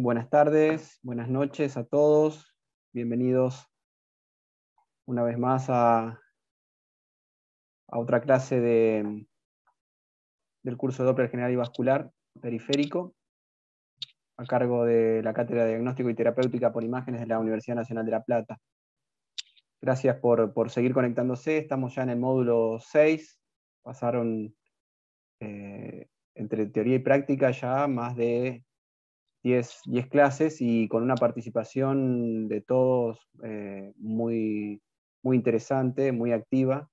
Buenas tardes, buenas noches a todos. Bienvenidos una vez más a otra clase del curso de Doppler General y Vascular Periférico, a cargo de la Cátedra de Diagnóstico y Terapéutica por Imágenes de la Universidad Nacional de La Plata. Gracias por seguir conectándose. Estamos ya en el módulo 6. Pasaron entre teoría y práctica ya más de 10 clases y con una participación de todos muy interesante, muy activa.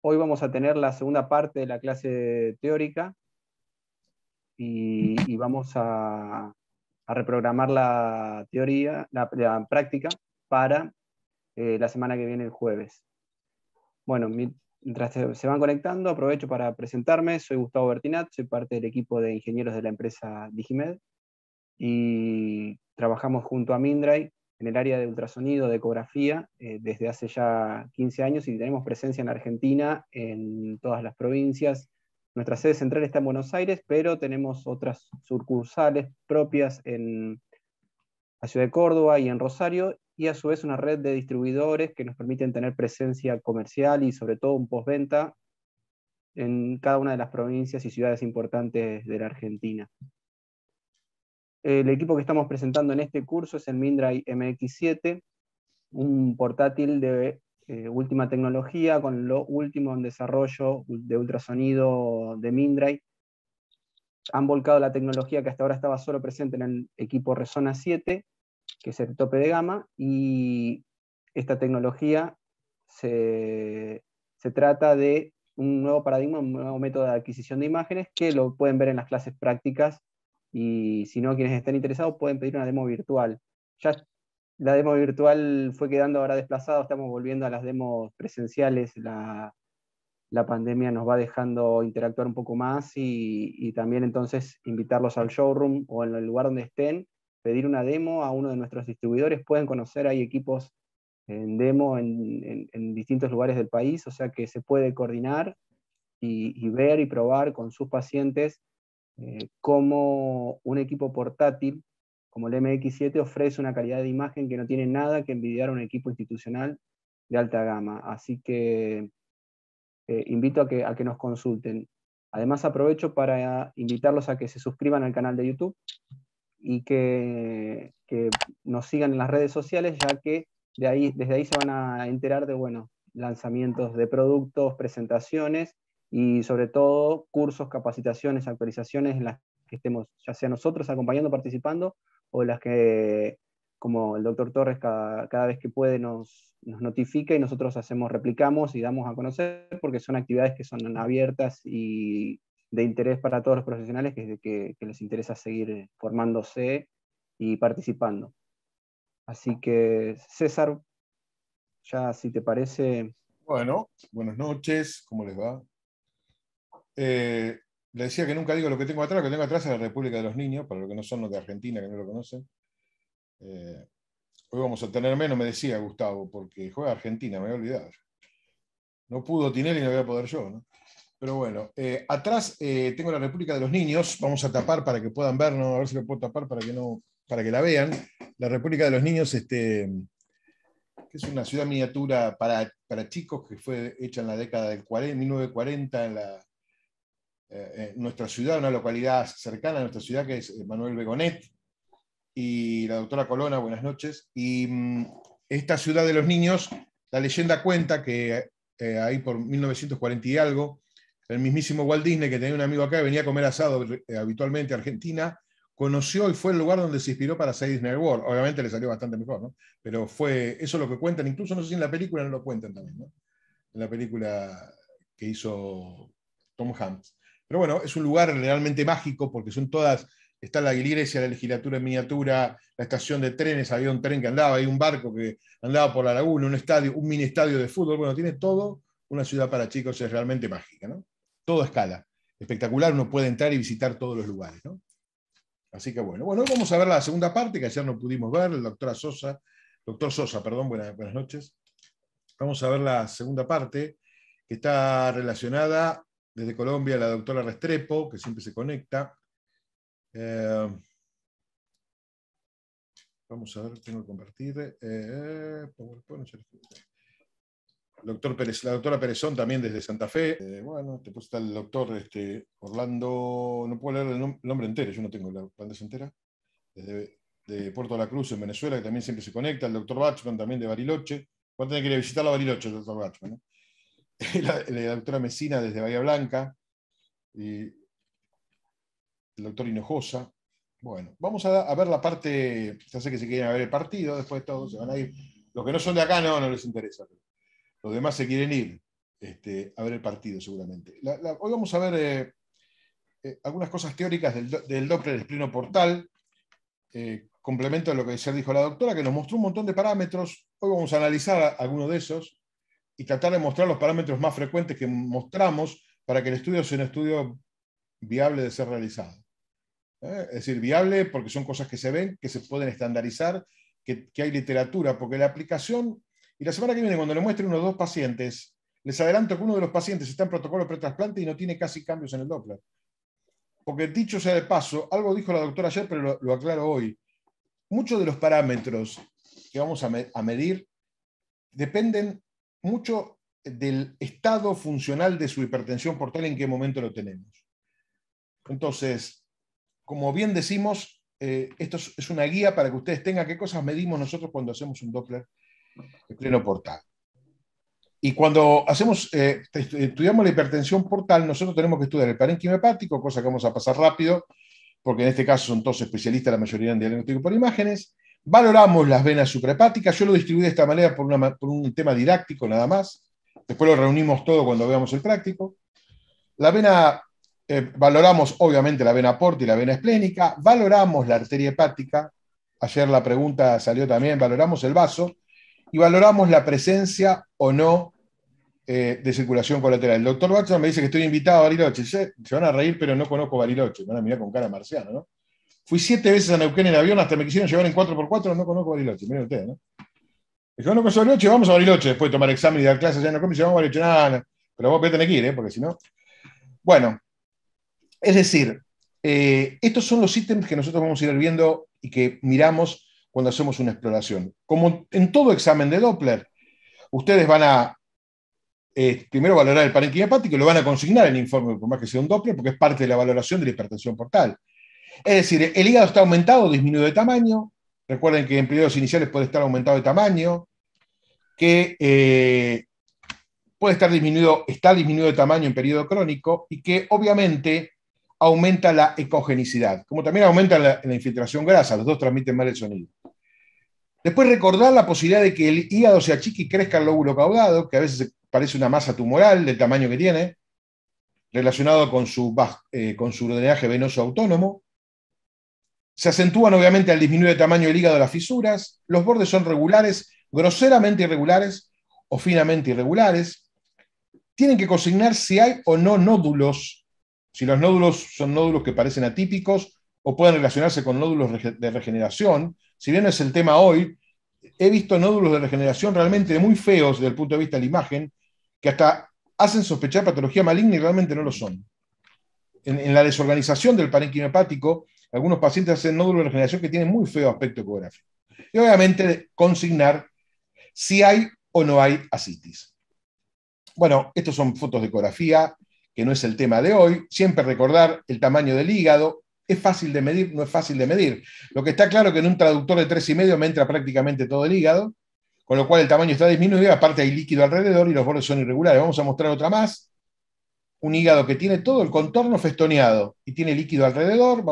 Hoy vamos a tener la segunda parte de la clase teórica y vamos a reprogramar la teoría, la práctica para la semana que viene, el jueves. Bueno, mientras se van conectando, aprovecho para presentarme. Soy Gustavo Bertinat, soy parte del equipo de ingenieros de la empresa Digimed y trabajamos junto a Mindray en el área de ultrasonido, de ecografía, desde hace ya 15 años y tenemos presencia en Argentina, en todas las provincias. Nuestra sede central está en Buenos Aires, pero tenemos otras sucursales propias en la ciudad de Córdoba y en Rosario, y a su vez una red de distribuidores que nos permiten tener presencia comercial y sobre todo un postventa en cada una de las provincias y ciudades importantes de la Argentina. El equipo que estamos presentando en este curso es el Mindray MX7, un portátil de última tecnología con lo último en desarrollo de ultrasonido de Mindray. Han volcado la tecnología que hasta ahora estaba solo presente en el equipo Resona 7, que es el tope de gama, y esta tecnología se trata de un nuevo paradigma, un nuevo método de adquisición de imágenes que lo pueden ver en las clases prácticas, y si no, quienes estén interesados pueden pedir una demo virtual. Ya la demo virtual fue quedando ahora desplazada, estamos volviendo a las demos presenciales. La pandemia nos va dejando interactuar un poco más y también entonces invitarlos al showroom o en el lugar donde estén, pedir una demo a uno de nuestros distribuidores. Pueden conocer, hay equipos en demo en distintos lugares del país, o sea que se puede coordinar y ver y probar con sus pacientes cómo un equipo portátil como el MX7 ofrece una calidad de imagen que no tiene nada que envidiar a un equipo institucional de alta gama. Así que invito a que nos consulten. Además aprovecho para invitarlos a que se suscriban al canal de YouTube y que nos sigan en las redes sociales, ya que desde ahí se van a enterar de lanzamientos de productos, presentaciones y sobre todo cursos, capacitaciones, actualizaciones en las que estemos, ya sea nosotros acompañando, participando, o las que, como el doctor Torres, cada vez que puede nos notifica y nosotros replicamos y damos a conocer, porque son actividades que son abiertas y de interés para todos los profesionales que les interesa seguir formándose y participando. Así que, César, ya si te parece... Bueno, buenas noches, ¿cómo les va? Le decía que nunca digo lo que tengo atrás. Lo que tengo atrás es la República de los Niños, para los que no son los de Argentina, que no lo conocen. Hoy vamos a tener menos, me decía Gustavo, porque juega Argentina, me voy a olvidar. No pudo Tinelli y no voy a poder yo, ¿no? Pero bueno, atrás tengo la República de los Niños. Vamos a tapar para que puedan vernos, a ver si lo puedo tapar para que la vean. La República de los Niños, que es una ciudad miniatura para chicos que fue hecha en la década del 1940 en nuestra ciudad, una localidad cercana a nuestra ciudad, que es Manuel Begonet, y la doctora Colonna, buenas noches. Y esta ciudad de los niños, la leyenda cuenta que ahí por 1940 y algo, el mismísimo Walt Disney, que tenía un amigo acá, venía a comer asado habitualmente a Argentina, conoció y fue el lugar donde se inspiró para hacer Disney World. Obviamente le salió bastante mejor, ¿no? Pero fue eso lo que cuentan, incluso no sé si en la película no lo cuentan también, ¿no? En la película que hizo Tom Hanks. Pero bueno, es un lugar realmente mágico porque son todas, está la iglesia, la legislatura en miniatura, la estación de trenes, había un tren que andaba, hay un barco que andaba por la laguna, un estadio, un mini estadio de fútbol, bueno, tiene todo. Una ciudad para chicos es realmente mágica, ¿no? Todo a escala. Espectacular, uno puede entrar y visitar todos los lugares, ¿no? Así que bueno, vamos a ver la segunda parte que ayer no pudimos ver, el doctor Sosa, perdón, buenas noches. Vamos a ver la segunda parte, que está relacionada desde Colombia la doctora Restrepo, que siempre se conecta. Vamos a ver, tengo que compartir. Doctor Pérez, la doctora Perezón también desde Santa Fe. Bueno, después está el doctor Orlando, no puedo leer el nombre entero, yo no tengo la bandera entera. Desde de Puerto La Cruz en Venezuela, que también siempre se conecta. El doctor Bachman también de Bariloche. Va a tener que ir a visitar la Bariloche, el doctor Bachman, ¿no? La doctora Mesina desde Bahía Blanca. Y el doctor Hinojosa. Bueno, vamos a ver la parte, ya sé que se quieren ver el partido, después todos se van a ir. Los que no son de acá no les interesa. Los demás se quieren ir a ver el partido seguramente. Hoy vamos a ver algunas cosas teóricas del Doppler espleno portal, complemento a lo que ayer dijo la doctora, que nos mostró un montón de parámetros. Hoy vamos a analizar algunos de esos y tratar de mostrar los parámetros más frecuentes que mostramos para que el estudio sea un estudio viable de ser realizado. Es decir, viable porque son cosas que se ven, que se pueden estandarizar, que hay literatura, porque la aplicación, y la semana que viene cuando le muestre uno o dos pacientes, les adelanto que uno de los pacientes está en protocolo pretrasplante y no tiene casi cambios en el Doppler. Porque dicho sea de paso, algo dijo la doctora ayer, pero lo aclaro hoy. Muchos de los parámetros que vamos a medir dependen mucho del estado funcional de su hipertensión portal, en qué momento lo tenemos. Entonces, como bien decimos, esto es una guía para que ustedes tengan qué cosas medimos nosotros cuando hacemos un Doppler espleno portal. Y cuando estudiamos la hipertensión portal, nosotros tenemos que estudiar el parénquima hepático, cosa que vamos a pasar rápido, porque en este caso son todos especialistas, la mayoría en diagnóstico por imágenes. Valoramos las venas suprahepáticas, yo lo distribuí de esta manera por un tema didáctico nada más. Después lo reunimos todo cuando veamos el práctico. La vena, valoramos obviamente la vena porta y la vena esplénica, valoramos la arteria hepática, ayer la pregunta salió también, valoramos el vaso, y valoramos la presencia o no de circulación colateral. El doctor Bachman me dice que estoy invitado a Bariloche. Se van a reír, pero no conozco Bariloche. Me van a mirar con cara marciana, ¿no? Fui 7 veces a Neuquén en avión, hasta me quisieron llevar en 4x4, no conozco Bariloche. Miren ustedes, ¿no? Dijo, no conozco Bariloche, vamos a Bariloche después de tomar examen y dar clases allá en Neuquén. Me dice, vamos a Bariloche, nada, pero vos tenés que ir, porque si no... Bueno, es decir, estos son los ítems que nosotros vamos a ir viendo y que miramos cuando hacemos una exploración. Como en todo examen de Doppler, ustedes van a primero valorar el parénquima hepático y lo van a consignar en el informe, por más que sea un Doppler, porque es parte de la valoración de la hipertensión portal. Es decir, el hígado está aumentado o disminuido de tamaño. Recuerden que en periodos iniciales puede estar aumentado de tamaño, que puede estar disminuido, está disminuido de tamaño en periodo crónico y que obviamente aumenta la ecogenicidad, como también aumenta la infiltración grasa, los dos transmiten mal el sonido. Después recordar la posibilidad de que el hígado se achique y crezca el lóbulo caudado, que a veces parece una masa tumoral del tamaño que tiene, relacionado con su drenaje venoso autónomo. Se acentúan obviamente al disminuir el tamaño del hígado las fisuras, los bordes son regulares, groseramente irregulares o finamente irregulares. Tienen que consignar si hay o no nódulos, si los nódulos son nódulos que parecen atípicos o pueden relacionarse con nódulos de regeneración. Si bien no es el tema hoy, he visto nódulos de regeneración realmente muy feos desde el punto de vista de la imagen, que hasta hacen sospechar patología maligna y realmente no lo son. En la desorganización del parénquima hepático, algunos pacientes hacen nódulos de regeneración que tienen muy feo aspecto ecográfico. Y obviamente consignar si hay o no hay ascitis. Bueno, estos son fotos de ecografía, que no es el tema de hoy. Siempre recordar el tamaño del hígado. ¿Es fácil de medir? No es fácil de medir. Lo que está claro es que en un traductor de 3,5 me entra prácticamente todo el hígado, con lo cual el tamaño está disminuido, aparte hay líquido alrededor y los bordes son irregulares. Vamos a mostrar otra más. Un hígado que tiene todo el contorno festoneado y tiene líquido alrededor.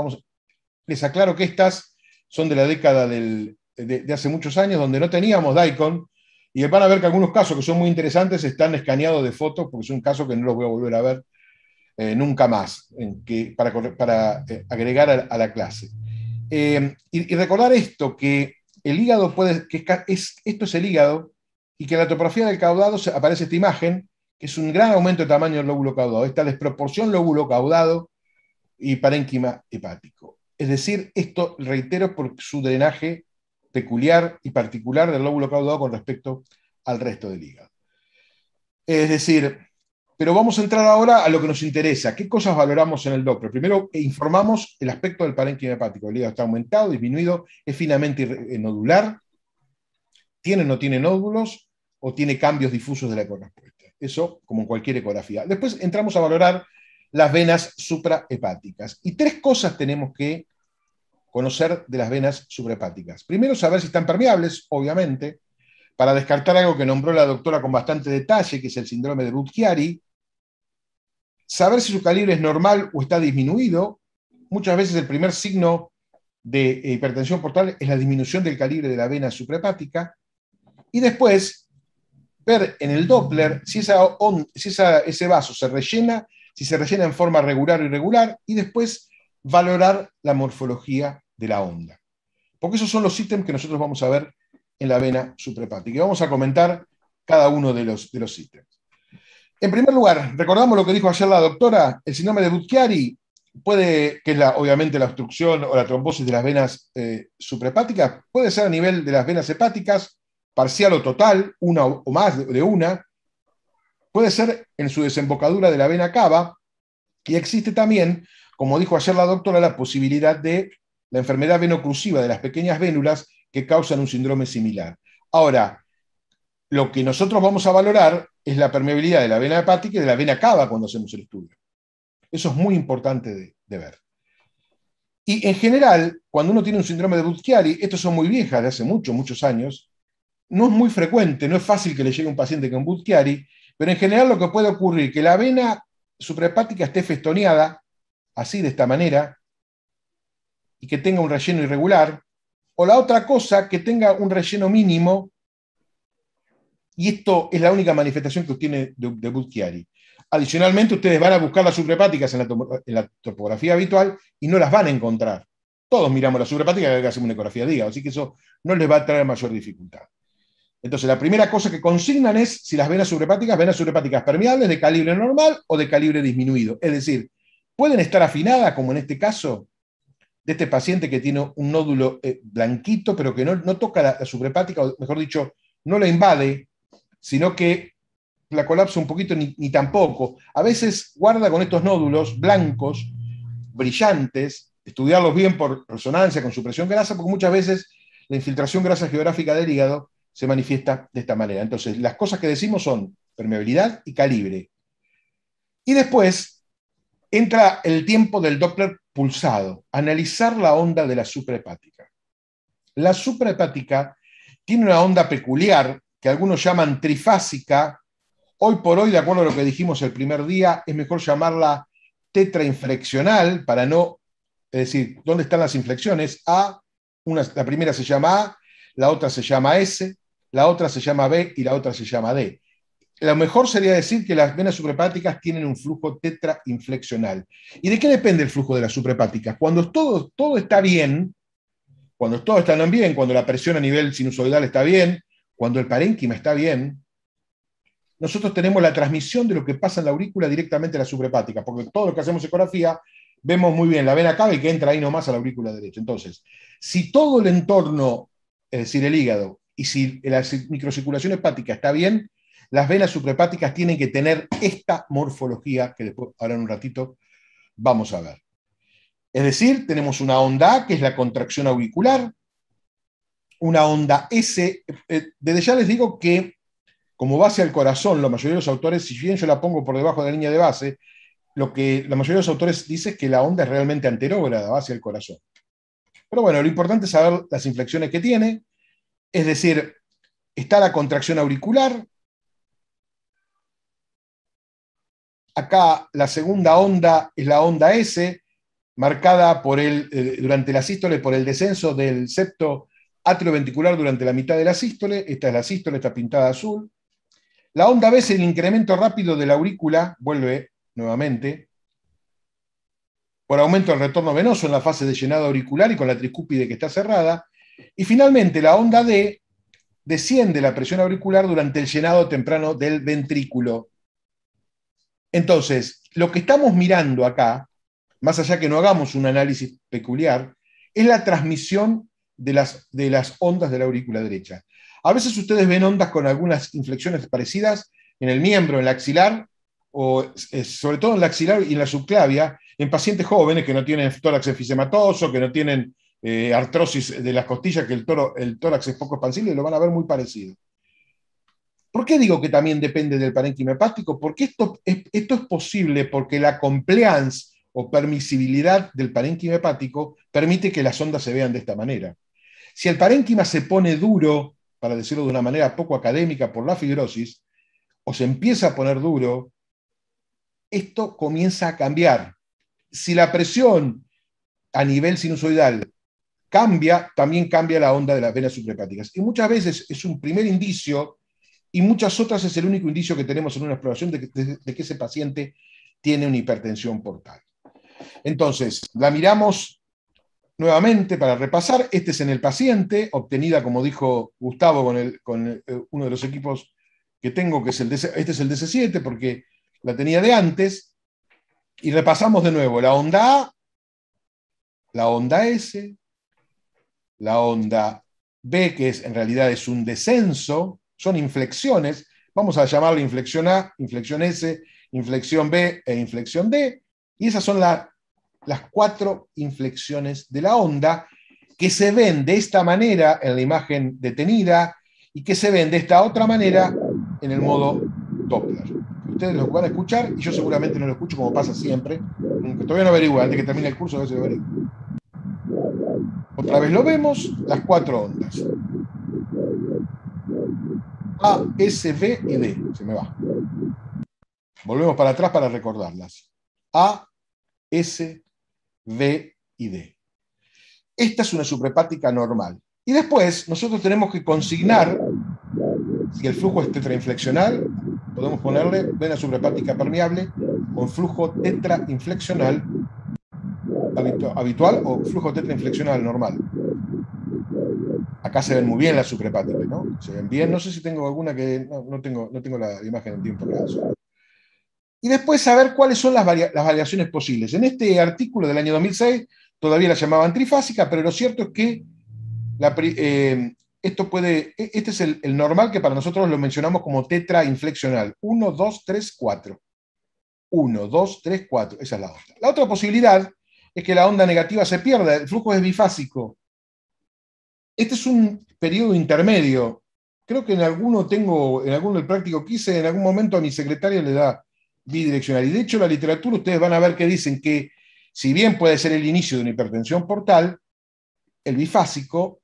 Les aclaro que estas son de la década de hace muchos años, donde no teníamos DICOM, y van a ver que algunos casos que son muy interesantes están escaneados de fotos, porque son casos que no los voy a volver a ver nunca más, para agregar a la clase. Y recordar esto, que el hígado esto es el hígado, y que en la topografía del caudado aparece esta imagen, que es un gran aumento de tamaño del lóbulo caudado, esta desproporción lóbulo caudado y parénquima hepático. Es decir, esto, reitero, por su drenaje peculiar y particular del lóbulo caudado con respecto al resto del hígado. Es decir, Pero vamos a entrar ahora a lo que nos interesa. ¿Qué cosas valoramos en el Doppler? Primero, informamos el aspecto del parénquima hepático. El hígado está aumentado, disminuido, es finamente nodular, tiene o no tiene nódulos, o tiene cambios difusos de la ecorrespuesta. Eso como en cualquier ecografía. Después entramos a valorar las venas suprahepáticas. Y 3 cosas tenemos que conocer de las venas suprahepáticas. Primero, saber si están permeables, obviamente, para descartar algo que nombró la doctora con bastante detalle, que es el síndrome de Budd-Chiari. Saber si su calibre es normal o está disminuido. Muchas veces el primer signo de hipertensión portal es la disminución del calibre de la vena suprahepática. Y después, ver en el Doppler si ese vaso se rellena, si se rellena en forma regular o irregular, y después valorar la morfología de la onda. Porque esos son los ítems que nosotros vamos a ver en la vena suprahepática. Y vamos a comentar cada uno de los ítems. En primer lugar, recordamos lo que dijo ayer la doctora, el síndrome de Budd-Chiari puede, que es obviamente la obstrucción o la trombosis de las venas suprahepáticas, puede ser a nivel de las venas hepáticas, parcial o total, una o más de una, puede ser en su desembocadura de la vena cava, y existe también, como dijo ayer la doctora, la posibilidad de la enfermedad venoclusiva de las pequeñas vénulas que causan un síndrome similar. Ahora, lo que nosotros vamos a valorar es la permeabilidad de la vena hepática y de la vena cava cuando hacemos el estudio. Eso es muy importante de ver. Y en general, cuando uno tiene un síndrome de Budd-Chiari, estos son muy viejas, de hace muchos años, no es muy frecuente, no es fácil que le llegue a un paciente con Budd-Chiari, pero en general lo que puede ocurrir es que la vena suprahepática esté festoneada, así de esta manera, y que tenga un relleno irregular, o la otra cosa, que tenga un relleno mínimo, y esto es la única manifestación que obtiene de Budd-Chiari. Adicionalmente, ustedes van a buscar las suprahepáticas en la topografía habitual y no las van a encontrar. Todos miramos las suprahepáticas que hacemos una ecografía de hígado, así que eso no les va a traer mayor dificultad. Entonces, la primera cosa que consignan es si las venas suprahepáticas permeables de calibre normal o de calibre disminuido. Es decir, pueden estar afinadas, como en este caso, de este paciente que tiene un nódulo blanquito, pero que no toca la suprahepática, o mejor dicho, no la invade, sino que la colapsa un poquito ni tampoco. A veces guarda con estos nódulos blancos, brillantes, estudiarlos bien por resonancia con supresión grasa, porque muchas veces la infiltración grasa geográfica del hígado se manifiesta de esta manera. Entonces, las cosas que decimos son permeabilidad y calibre. Y después entra el tiempo del Doppler pulsado, analizar la onda de la suprahepática. La suprahepática tiene una onda peculiar que algunos llaman trifásica. Hoy por hoy, de acuerdo a lo que dijimos el primer día, es mejor llamarla tetrainflexional para no, es decir, ¿dónde están las inflexiones? La primera se llama A, la otra se llama S, la otra se llama B y la otra se llama D. Lo mejor sería decir que las venas suprahepáticas tienen un flujo tetrainflexional. ¿Y de qué depende el flujo de las suprahepáticas? Cuando todo está bien, cuando todo está bien, cuando la presión a nivel sinusoidal está bien, cuando el parénquima está bien, nosotros tenemos la transmisión de lo que pasa en la aurícula directamente a la suprahepática, porque todo lo que hacemos ecografía, vemos muy bien la vena cava y que entra ahí nomás a la aurícula derecha. Entonces, si todo el entorno, es decir, el hígado, y si la microcirculación hepática está bien, las venas suprahepáticas tienen que tener esta morfología que después, ahora en un ratito, vamos a ver. Es decir, tenemos una onda A, que es la contracción auricular, una onda S. Desde ya les digo que, como base al corazón, la mayoría de los autores, si bien yo la pongo por debajo de la línea de base, lo que la mayoría de los autores dice es que la onda es realmente anterógrada, base al corazón. Pero bueno, lo importante es saber las inflexiones que tiene, es decir, está la contracción auricular. Acá la segunda onda es la onda S, marcada durante la sístole por el descenso del septo atrioventricular durante la mitad de la sístole. Esta es la sístole, está pintada azul. La onda B es el incremento rápido de la aurícula, vuelve nuevamente, por aumento del retorno venoso en la fase de llenado auricular y con la tricúpide que está cerrada. Y finalmente la onda D desciende la presión auricular durante el llenado temprano del ventrículo. Entonces, lo que estamos mirando acá, más allá que no hagamos un análisis peculiar, es la transmisión de las ondas de la aurícula derecha. A veces ustedes ven ondas con algunas inflexiones parecidas en el miembro, en la axilar, sobre todo en la axilar y en la subclavia, en pacientes jóvenes que no tienen tórax enfisematoso, que no tienen artrosis de las costillas, que el tórax es poco expansible, lo van a ver muy parecido. ¿Por qué digo que también depende del parénquima hepático? Porque esto es posible porque la compliance o permisibilidad del parénquima hepático permite que las ondas se vean de esta manera. Si el parénquima se pone duro, para decirlo de una manera poco académica, por la fibrosis, o se empieza a poner duro, esto comienza a cambiar. Si la presión a nivel sinusoidal cambia, también cambia la onda de las venas suprahepáticas. Y muchas veces es un primer indicio, y muchas otras es el único indicio que tenemos en una exploración de que ese paciente tiene una hipertensión portal. Entonces, la miramos nuevamente para repasar. Este es en el paciente, obtenida, como dijo Gustavo, con uno de los equipos que tengo, que es este es el DC7, porque la tenía de antes. Y repasamos de nuevo la onda A, la onda S, la onda B, que en realidad es un descenso, son inflexiones. Vamos a llamarle inflexión A, inflexión S, inflexión B e inflexión D. Y esas son las 4 inflexiones de la onda, que se ven de esta manera en la imagen detenida y que se ven de esta otra manera en el modo Doppler. Ustedes lo van a escuchar y yo seguramente no lo escucho, como pasa siempre. Todavía no averiguo, antes que termine el curso a ver si lo averiguo. Otra vez lo vemos, las 4 ondas. A, S, B y D. Se me va. Volvemos para atrás para recordarlas. A, S, B y D. Esta es una suprahepática normal. Y después nosotros tenemos que consignar, si el flujo es tetrainflexional, podemos ponerle vena suprahepática permeable con flujo tetrainflexional habitual o flujo tetrainflexional normal. Acá se ven muy bien las suprahepáticas, ¿no? Se ven bien. No sé si tengo alguna que... No tengo la imagen en tiempo real. Y después saber cuáles son las variaciones posibles. En este artículo del año 2006 todavía la llamaban trifásica, pero lo cierto es que este es el normal, que para nosotros lo mencionamos como tetrainflexional. 1, 2, 3, 4. 1, 2, 3, 4. Esa es la onda. La otra posibilidad es que la onda negativa se pierda. El flujo es bifásico. Este es un periodo intermedio. Creo que en alguno del práctico que hice, en algún momento a mi secretaria le da bidireccional. Y de hecho, en la literatura ustedes van a ver que dicen que, si bien puede ser el inicio de una hipertensión portal, el bifásico,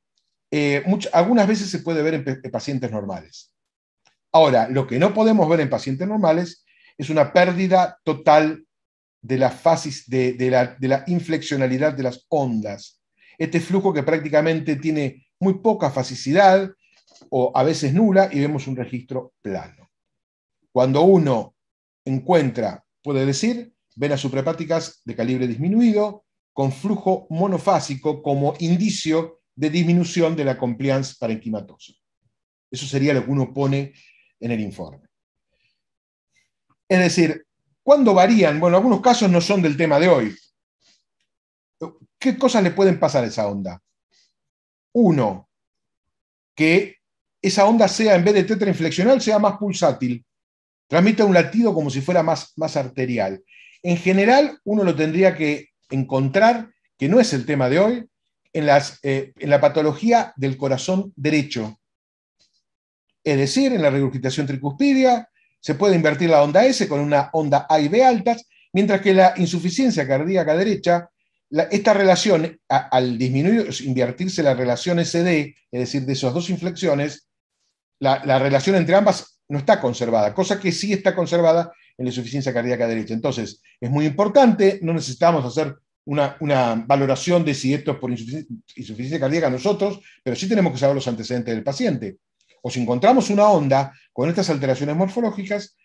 algunas veces se puede ver en pacientes normales. Ahora, lo que no podemos ver en pacientes normales es una pérdida total de la fasis, de la inflexionalidad de las ondas. Este flujo que prácticamente tiene muy poca fasicidad, o a veces nula, y vemos un registro plano. Cuando uno encuentra, puede decir, venas suprahepáticas de calibre disminuido, con flujo monofásico como indicio de disminución de la compliance parenquimatosa. Eso sería lo que uno pone en el informe. Es decir, ¿cuándo varían? Bueno, algunos casos no son del tema de hoy. ¿Qué cosas le pueden pasar a esa onda? Uno, que esa onda sea, en vez de tetrainflexional, sea más pulsátil. Transmite un latido como si fuera más arterial. En general, uno lo tendría que encontrar, que no es el tema de hoy, en la patología del corazón derecho. Es decir, en la regurgitación tricuspidia se puede invertir la onda S con una onda A y B altas, mientras que la insuficiencia cardíaca derecha, esta relación, al disminuir, invertirse la relación SD, es decir, de esas dos inflexiones, la relación entre ambas no está conservada, cosa que sí está conservada en la insuficiencia cardíaca derecha. Entonces, es muy importante, no necesitamos hacer una valoración de si esto es por insuficiencia cardíaca nosotros, pero sí tenemos que saber los antecedentes del paciente. O si encontramos una onda con estas alteraciones morfológicas,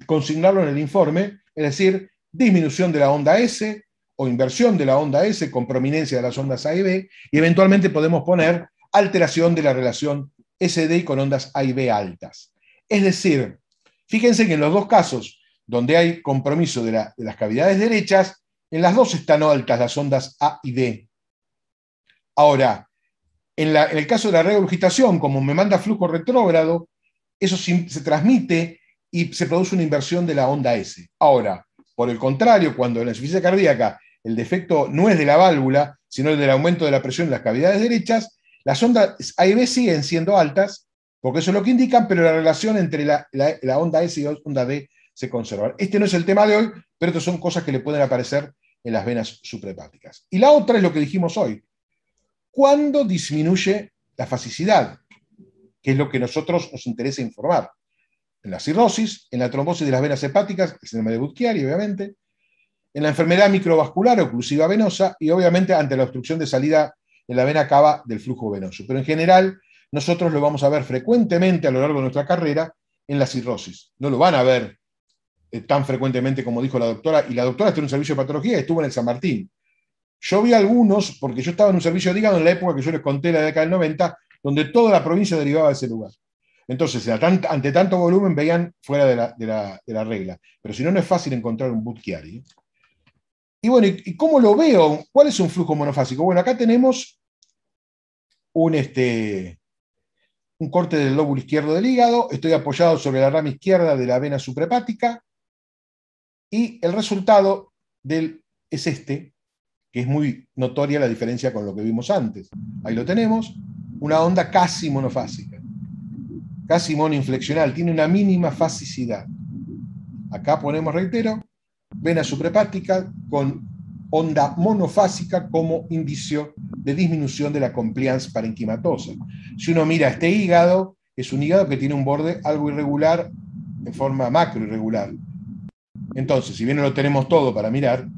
consignarlo en el informe, es decir, disminución de la onda S o inversión de la onda S con prominencia de las ondas A y B, y eventualmente podemos poner alteración de la relación SD con ondas A y B altas. Es decir, fíjense que en los dos casos donde hay compromiso de las cavidades derechas, en las dos están altas las ondas A y B. Ahora, en el caso de la regurgitación, como me manda flujo retrógrado, eso se transmite y se produce una inversión de la onda S. Ahora, por el contrario, cuando en la insuficiencia cardíaca el defecto no es de la válvula, sino el del aumento de la presión en las cavidades derechas, las ondas A y B siguen siendo altas, porque eso es lo que indican, pero la relación entre la onda S y la onda D se conserva. Este no es el tema de hoy, pero estas son cosas que le pueden aparecer en las venas suprahepáticas. Y la otra es lo que dijimos hoy. ¿Cuándo disminuye la fasicidad? Que es lo que a nosotros nos interesa informar. En la cirrosis, en la trombosis de las venas hepáticas, el síndrome de Budd-Chiari, obviamente, en la enfermedad microvascular oclusiva venosa y obviamente ante la obstrucción de salida en la vena cava del flujo venoso. Pero en general, nosotros lo vamos a ver frecuentemente a lo largo de nuestra carrera en la cirrosis. No lo van a ver tan frecuentemente como dijo la doctora, y la doctora está en un servicio de patología y estuvo en el San Martín. Yo vi algunos, porque yo estaba en un servicio de hígado en la época que yo les conté, la década del 90, donde toda la provincia derivaba de ese lugar. Entonces, ante tanto volumen, veían fuera de la regla. Pero si no, no es fácil encontrar un Budd-Chiari. Y bueno, ¿y cómo lo veo? ¿Cuál es un flujo monofásico? Bueno, acá tenemos un corte del lóbulo izquierdo del hígado, estoy apoyado sobre la rama izquierda de la vena suprahepática, y el resultado es este, que es muy notoria la diferencia con lo que vimos antes. Ahí lo tenemos, una onda casi monofásica, casi monoinflexional, tiene una mínima fasicidad. Acá ponemos, reitero, vena suprahepática con onda monofásica como indicio de disminución de la compliance parenquimatosa. Si uno mira este hígado, es un hígado que tiene un borde algo irregular, en forma macroirregular. Entonces, si bien no lo tenemos todo para mirar,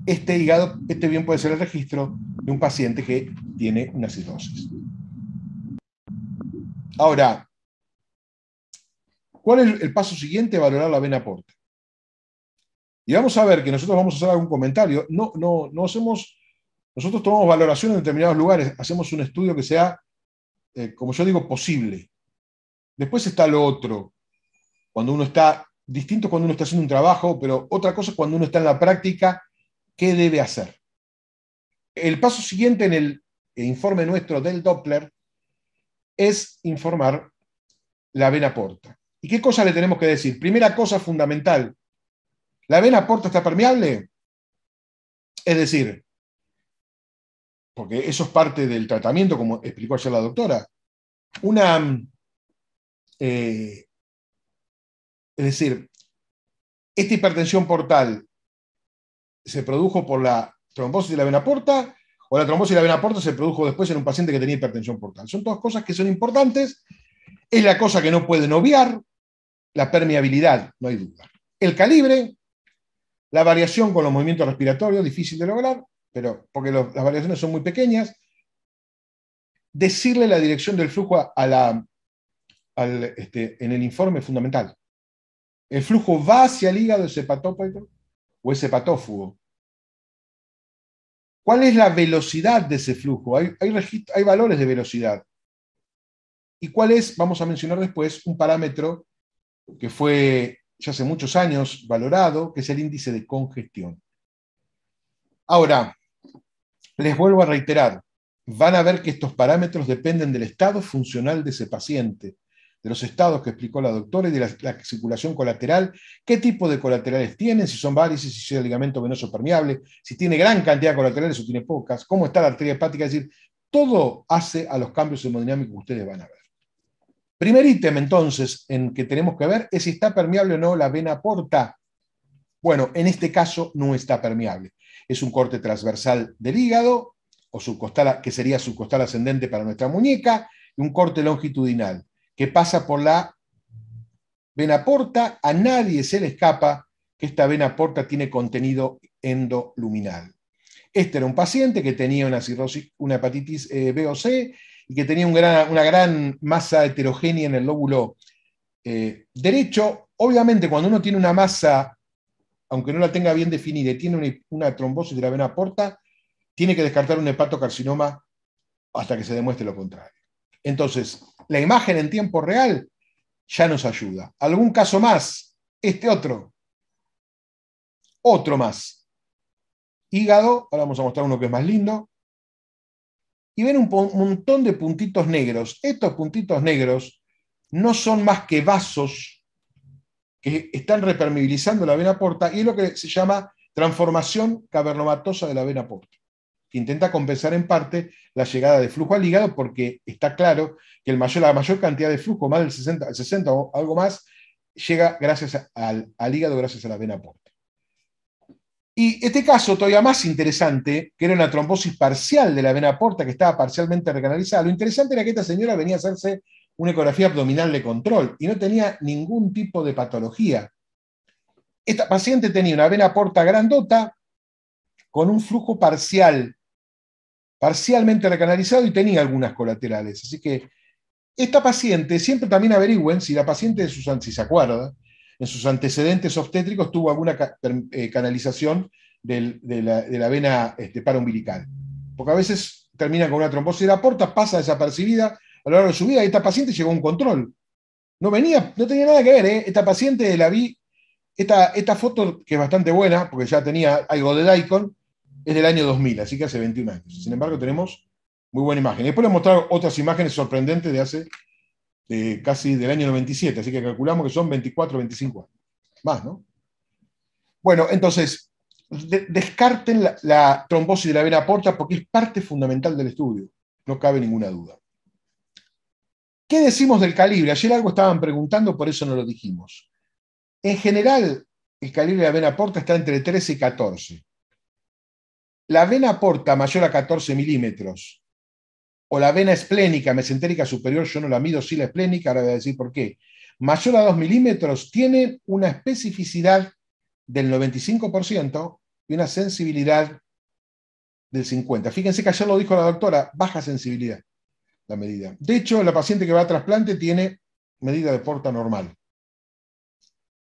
este hígado, bien puede ser el registro de un paciente que tiene una cirrosis. Ahora, ¿cuál es el paso siguiente? Valorar la vena porta. Y vamos a ver que nosotros vamos a hacer algún comentario. Nosotros tomamos valoración en determinados lugares, hacemos un estudio que sea, como yo digo, posible. Después está lo otro, distinto cuando uno está haciendo un trabajo, pero otra cosa es cuando uno está en la práctica, ¿qué debe hacer? El paso siguiente en el informe nuestro del Doppler es informar la vena porta. ¿Y qué cosa le tenemos que decir? Primera cosa fundamental, ¿la vena porta está permeable? Es decir, porque eso es parte del tratamiento, como explicó ayer la doctora, es decir, esta hipertensión portal se produjo por la trombosis de la vena porta, o la trombosis de la vena porta se produjo después en un paciente que tenía hipertensión portal. Son todas cosas que son importantes, es la cosa que no pueden obviar, la permeabilidad, no hay duda. El calibre, la variación con los movimientos respiratorios, difícil de lograr, pero porque las variaciones son muy pequeñas. Decirle la dirección del flujo en el informe es fundamental. El flujo va hacia el hígado, es hepatópito o es hepatófugo. ¿Cuál es la velocidad de ese flujo? Hay valores de velocidad. ¿Y cuál es? Vamos a mencionar después un parámetro que fue ya hace muchos años valorado, que es el índice de congestión. Ahora, les vuelvo a reiterar, van a ver que estos parámetros dependen del estado funcional de ese paciente, de los estados que explicó la doctora y de la circulación colateral, qué tipo de colaterales tienen, si son varices, si es el ligamento venoso permeable, si tiene gran cantidad de colaterales o tiene pocas, cómo está la arteria hepática, es decir, todo hace a los cambios hemodinámicos que ustedes van a ver. Primer ítem, entonces, en que tenemos que ver es si está permeable o no la vena porta. Bueno, en este caso no está permeable. Es un corte transversal del hígado, o subcostal, que sería subcostal ascendente para nuestra muñeca, y un corte longitudinal, que pasa por la vena porta. A nadie se le escapa que esta vena porta tiene contenido endoluminal. Este era un paciente que tenía una cirrosis, una hepatitis B o C, y que tenía una gran masa heterogénea en el lóbulo derecho. Obviamente, cuando uno tiene una masa, aunque no la tenga bien definida, y tiene una trombosis de la vena porta, tiene que descartar un hepatocarcinoma hasta que se demuestre lo contrario. Entonces, la imagen en tiempo real ya nos ayuda. ¿Algún caso más? Otro más. Hígado, ahora vamos a mostrar uno que es más lindo. Y ven un montón de puntitos negros. Estos puntitos negros no son más que vasos que están repermeabilizando la vena porta, y es lo que se llama transformación cavernomatosa de la vena porta, que intenta compensar en parte la llegada de flujo al hígado, porque está claro que la mayor cantidad de flujo, más del 60 o algo más, llega gracias al hígado, gracias a la vena porta. Y este caso todavía más interesante, que era una trombosis parcial de la vena porta que estaba parcialmente recanalizada. Lo interesante era que esta señora venía a hacerse una ecografía abdominal de control y no tenía ningún tipo de patología. Esta paciente tenía una vena porta grandota con un flujo parcialmente recanalizado, y tenía algunas colaterales. Así que esta paciente, siempre también averigüen si la paciente, si se acuerda, en sus antecedentes obstétricos tuvo alguna canalización de la vena paraumbilical. Porque a veces termina con una trombosis de la porta, pasa desapercibida a lo largo de su vida, y esta paciente llegó a un control. No tenía nada que ver, ¿eh? Esta paciente la vi, esta foto, que es bastante buena, porque ya tenía algo de daikon, es del año 2000, así que hace 21 años. Sin embargo, tenemos muy buena imagen. Después les mostrar otras imágenes sorprendentes de hace casi del año 97, así que calculamos que son 24 o 25 años. Más, ¿no? Bueno, entonces, descarten la trombosis de la vena porta, porque es parte fundamental del estudio, no cabe ninguna duda. ¿Qué decimos del calibre? Ayer algo estaban preguntando, por eso no lo dijimos. En general, el calibre de la vena porta está entre 13 y 14. La vena porta mayor a 14 milímetros, o la vena esplénica mesentérica superior, yo no la mido, sí la esplénica, ahora voy a decir por qué, mayor a 2 milímetros, tiene una especificidad del 95% y una sensibilidad del 50%. Fíjense que ayer lo dijo la doctora, baja sensibilidad la medida. De hecho, la paciente que va a trasplante tiene medida de porta normal.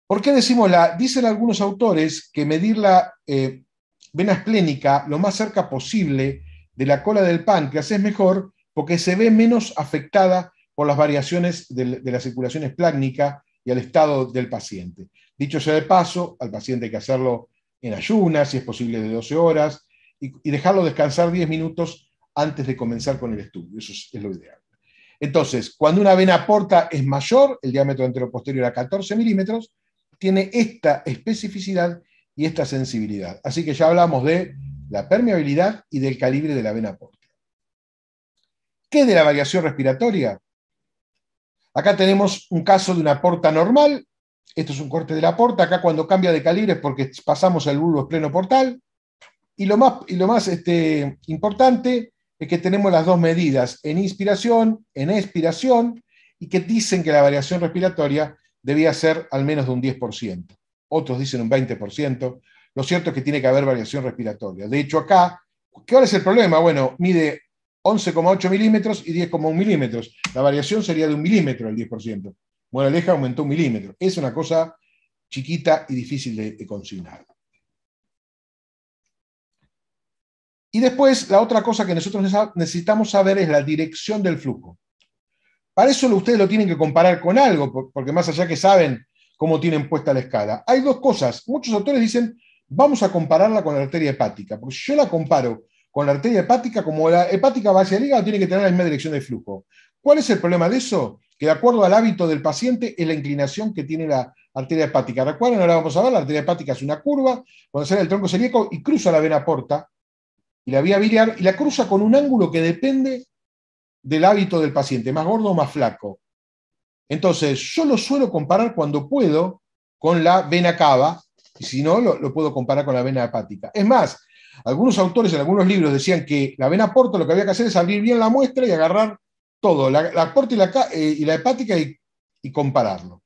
¿Por qué decimos dicen algunos autores que medir la vena esplénica lo más cerca posible de la cola del páncreas es mejor, porque se ve menos afectada por las variaciones de la circulación esplácnica y al estado del paciente. Dicho sea de paso, al paciente hay que hacerlo en ayunas, si es posible de 12 horas, y dejarlo descansar 10 minutos antes de comenzar con el estudio. Eso es lo ideal. Entonces, cuando una vena porta es mayor, el diámetro anteroposterior a 14 milímetros, tiene esta especificidad y esta sensibilidad. Así que ya hablamos de la permeabilidad y del calibre de la vena porta. ¿Qué de la variación respiratoria? Acá tenemos un caso de una porta normal. Esto es un corte de la porta. Acá, cuando cambia de calibre, es porque pasamos al bulbo esplenoportal. Y lo más importante es que tenemos las dos medidas en inspiración, en expiración, y que dicen que la variación respiratoria debía ser al menos de un 10%. Otros dicen un 20%. Lo cierto es que tiene que haber variación respiratoria. De hecho, acá, ¿cuál es el problema? Bueno, mide 11,8 milímetros y 10,1 milímetros. La variación sería de 1 milímetro el 10%. Bueno, Aleja aumentó 1 milímetro. Es una cosa chiquita y difícil de consignar. Y después, la otra cosa que nosotros necesitamos saber es la dirección del flujo. Para eso ustedes lo tienen que comparar con algo, porque más allá que saben cómo tienen puesta la escala, hay dos cosas. Muchos autores dicen, vamos a compararla con la arteria hepática, porque si yo la comparo con la arteria hepática, como la hepática va hacia el hígado, tiene que tener la misma dirección de flujo. ¿Cuál es el problema de eso? Que de acuerdo al hábito del paciente es la inclinación que tiene la arteria hepática. Recuerden, ahora vamos a ver, la arteria hepática es una curva, cuando sale el tronco celíaco y cruza la vena porta y la vía biliar, y la cruza con un ángulo que depende del hábito del paciente, más gordo o más flaco. Entonces, yo lo suelo comparar cuando puedo con la vena cava, y si no, lo puedo comparar con la vena hepática. Es más, algunos autores en algunos libros decían que la vena porta lo que había que hacer es abrir bien la muestra y agarrar todo, la porta y la hepática, y compararlo.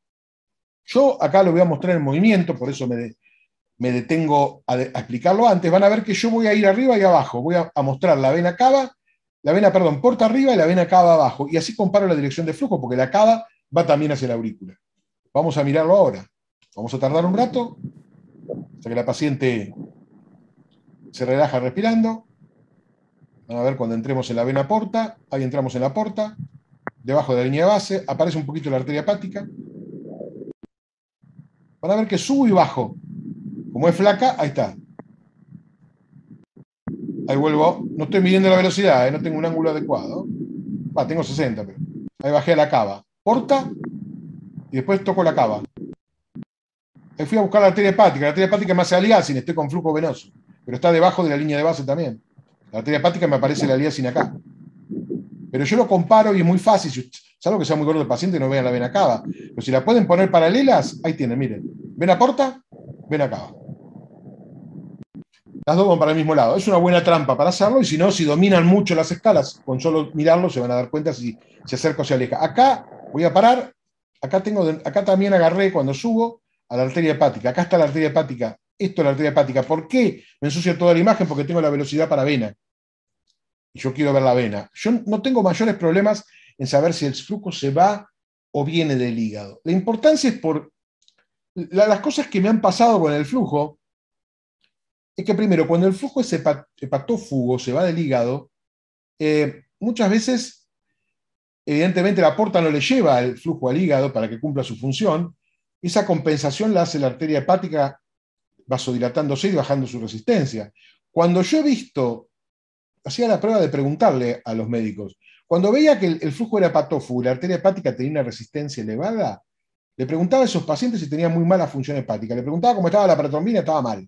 Yo acá lo voy a mostrar en movimiento, por eso me detengo a explicarlo antes. Van a ver que yo voy a ir arriba y abajo, voy a mostrar la vena cava, porta arriba y la vena cava abajo, y así comparo la dirección de flujo, porque la cava va también hacia la aurícula. Vamos a mirarlo ahora. Vamos a tardar un rato, hasta que la paciente se relaja respirando. Van a ver cuando entremos en la vena porta, ahí entramos en la porta, debajo de la línea de base, aparece un poquito la arteria hepática. Van a ver que subo y bajo. Como es flaca, ahí está. Ahí vuelvo, no estoy midiendo la velocidad, no tengo un ángulo adecuado. Tengo 60, pero ahí bajé a la cava. Porta, y después toco la cava. Ahí fui a buscar la arteria hepática me hace aliasing, estoy con flujo venoso, pero está debajo de la línea de base también. La arteria hepática me aparece la aliasing acá. Pero yo lo comparo y es muy fácil, salvo que sea muy gordo el paciente y no vean la vena cava. Pero si la pueden poner paralelas, ahí tienen, miren. Vena porta, vena cava. Las dos van para el mismo lado. Es una buena trampa para hacerlo, y si no, si dominan mucho las escalas, con solo mirarlo se van a dar cuenta si se acerca o se aleja. Acá voy a parar, acá también agarré cuando subo a la arteria hepática. Acá está la arteria hepática, esto es la arteria hepática. ¿Por qué me ensucia toda la imagen? Porque tengo la velocidad para vena. Y yo quiero ver la vena. Yo no tengo mayores problemas en saber si el flujo se va o viene del hígado. La importancia es por las cosas que me han pasado con el flujo. Es que primero, cuando el flujo es hepatófugo, se va del hígado, muchas veces, evidentemente, la porta no le lleva el flujo al hígado para que cumpla su función. Esa compensación la hace la arteria hepática vasodilatándose y bajando su resistencia. Cuando yo he visto, hacía la prueba de preguntarle a los médicos, cuando veía que el flujo era hepatófugo y la arteria hepática tenía una resistencia elevada, le preguntaba a esos pacientes si tenían muy mala función hepática. Le preguntaba cómo estaba la paratrombina, estaba mal.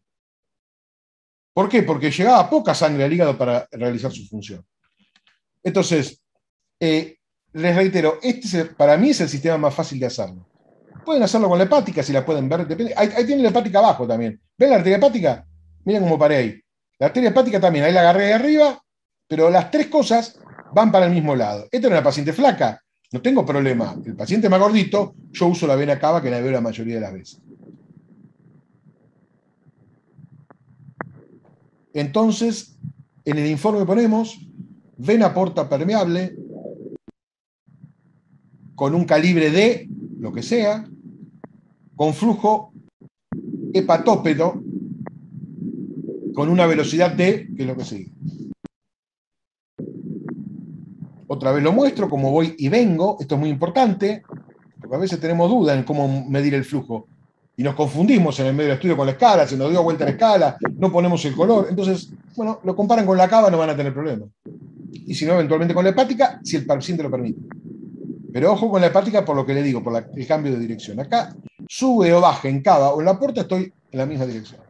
¿Por qué? Porque llegaba poca sangre al hígado para realizar su función. Entonces, les reitero, para mí es el sistema más fácil de hacerlo. Pueden hacerlo con la hepática, si la pueden ver. Depende. Ahí tienen la hepática abajo también. ¿Ven la arteria hepática? Miren cómo paré ahí. La arteria hepática también, ahí la agarré de arriba, pero las tres cosas van para el mismo lado. Esta es una paciente flaca, no tengo problema. El paciente más gordito, yo uso la vena cava, que la veo la mayoría de las veces. Entonces, en el informe ponemos vena porta permeable con un calibre de lo que sea, con flujo hepatópedo con una velocidad de, que es lo que sigue. Otra vez lo muestro, como voy y vengo. Esto es muy importante, porque a veces tenemos duda en cómo medir el flujo. Y nos confundimos en el medio del estudio con la escala, se nos dio vuelta la escala, no ponemos el color. Entonces, bueno, lo comparan con la cava, no van a tener problema. Y si no, eventualmente con la hepática, si el paciente lo permite. Pero ojo con la hepática por lo que le digo, por el cambio de dirección. Acá sube o baja en cava o en la porta, estoy en la misma dirección.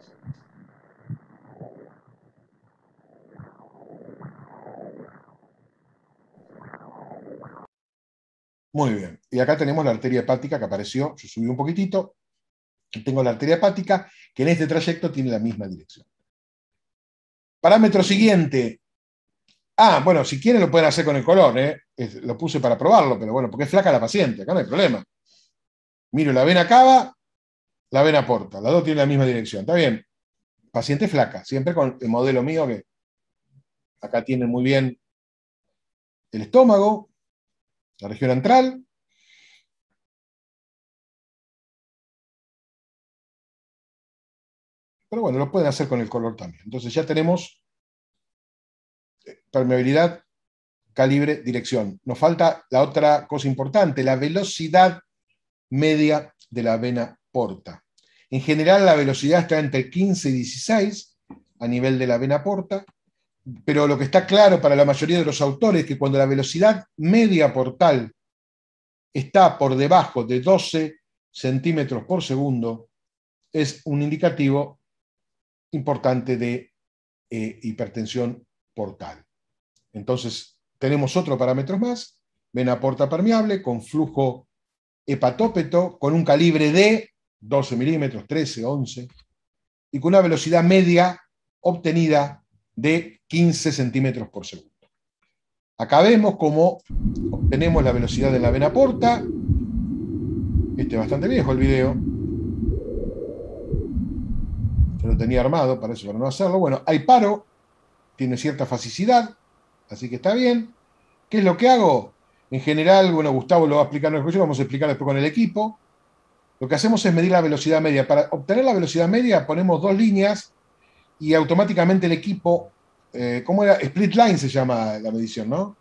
Muy bien. Y acá tenemos la arteria hepática que apareció. Yo subí un poquitito. Y tengo la arteria hepática que en este trayecto tiene la misma dirección. Parámetro siguiente. Bueno, si quieren lo pueden hacer con el color. Lo puse para probarlo, pero bueno, porque es flaca la paciente. Acá no hay problema. Miro la vena cava, la vena porta. Las dos tienen la misma dirección. Está bien. Paciente flaca. Siempre con el modelo mío que acá tienen muy bien el estómago, la región antral. Pero bueno, lo pueden hacer con el color también. Entonces ya tenemos permeabilidad, calibre, dirección. Nos falta la otra cosa importante, la velocidad media de la vena porta. En general la velocidad está entre 15 y 16 a nivel de la vena porta, pero lo que está claro para la mayoría de los autores es que cuando la velocidad media portal está por debajo de 12 centímetros por segundo, es un indicativo importante de hipertensión portal. Entonces, tenemos otro parámetro más, vena porta permeable, con flujo hepatópeto, con un calibre de 12 milímetros, 13, 11, y con una velocidad media obtenida de 15 centímetros por segundo. Acá vemos cómo obtenemos la velocidad de la vena porta. Este es bastante viejo el video. Yo lo tenía armado para eso, para no hacerlo. Bueno, hay paro, tiene cierta fasicidad, así que está bien. ¿Qué es lo que hago? En general, bueno, Gustavo lo va a explicar en el proyecto, vamos a explicar después con el equipo. Lo que hacemos es medir la velocidad media. Para obtener la velocidad media ponemos dos líneas y automáticamente el equipo, ¿cómo era? Split line se llama la medición, ¿no?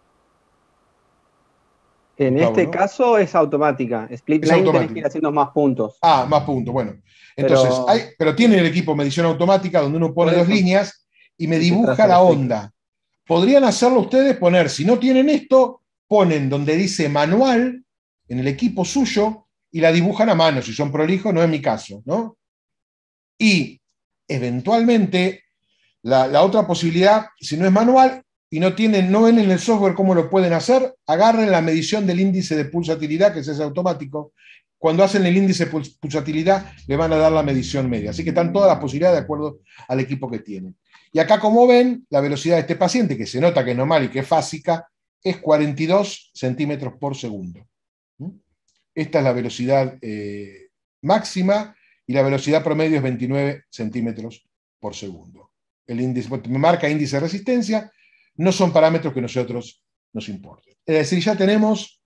En Gustavo, este ¿no? caso es automática. Split Es line tenés que ir automático. haciendo más puntos. Más puntos, bueno. Entonces, pero tiene el equipo medición automática donde uno pone Por dos eso, líneas y me y te dibuja traza la la flecha. onda. Podrían hacerlo ustedes, si no tienen esto, ponen donde dice manual en el equipo suyo y la dibujan a mano. Si son prolijos, no es mi caso, ¿no? Y eventualmente, la otra posibilidad, si no es manual y no ven en el software cómo lo pueden hacer, agarren la medición del índice de pulsatilidad, que es automático. Cuando hacen el índice de pulsatilidad, le van a dar la medición media. Así que están todas las posibilidades de acuerdo al equipo que tienen. Y acá, como ven, la velocidad de este paciente, que se nota que es normal y que es fásica, es 42 centímetros por segundo. Esta es la velocidad máxima y la velocidad promedio es 29 centímetros por segundo. El índice, me marca índice de resistencia, no son parámetros que a nosotros nos importen. Es decir, ya tenemos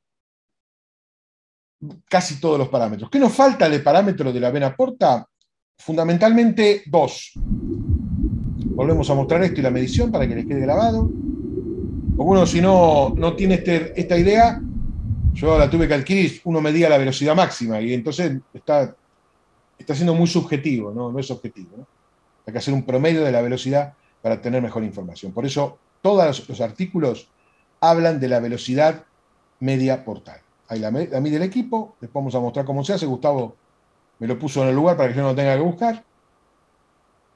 casi todos los parámetros. ¿Qué nos falta de parámetro de la vena porta? Fundamentalmente dos. Volvemos a mostrar esto y la medición para que les quede grabado. O bueno, si no tiene esta idea, yo la tuve que adquirir, uno medía la velocidad máxima y entonces está siendo muy subjetivo, no es objetivo, ¿no? Hay que hacer un promedio de la velocidad para tener mejor información. Por eso todos los artículos hablan de la velocidad media portal. Ahí la mide el equipo, después vamos a mostrar cómo se hace. Gustavo me lo puso en el lugar para que yo no lo tenga que buscar.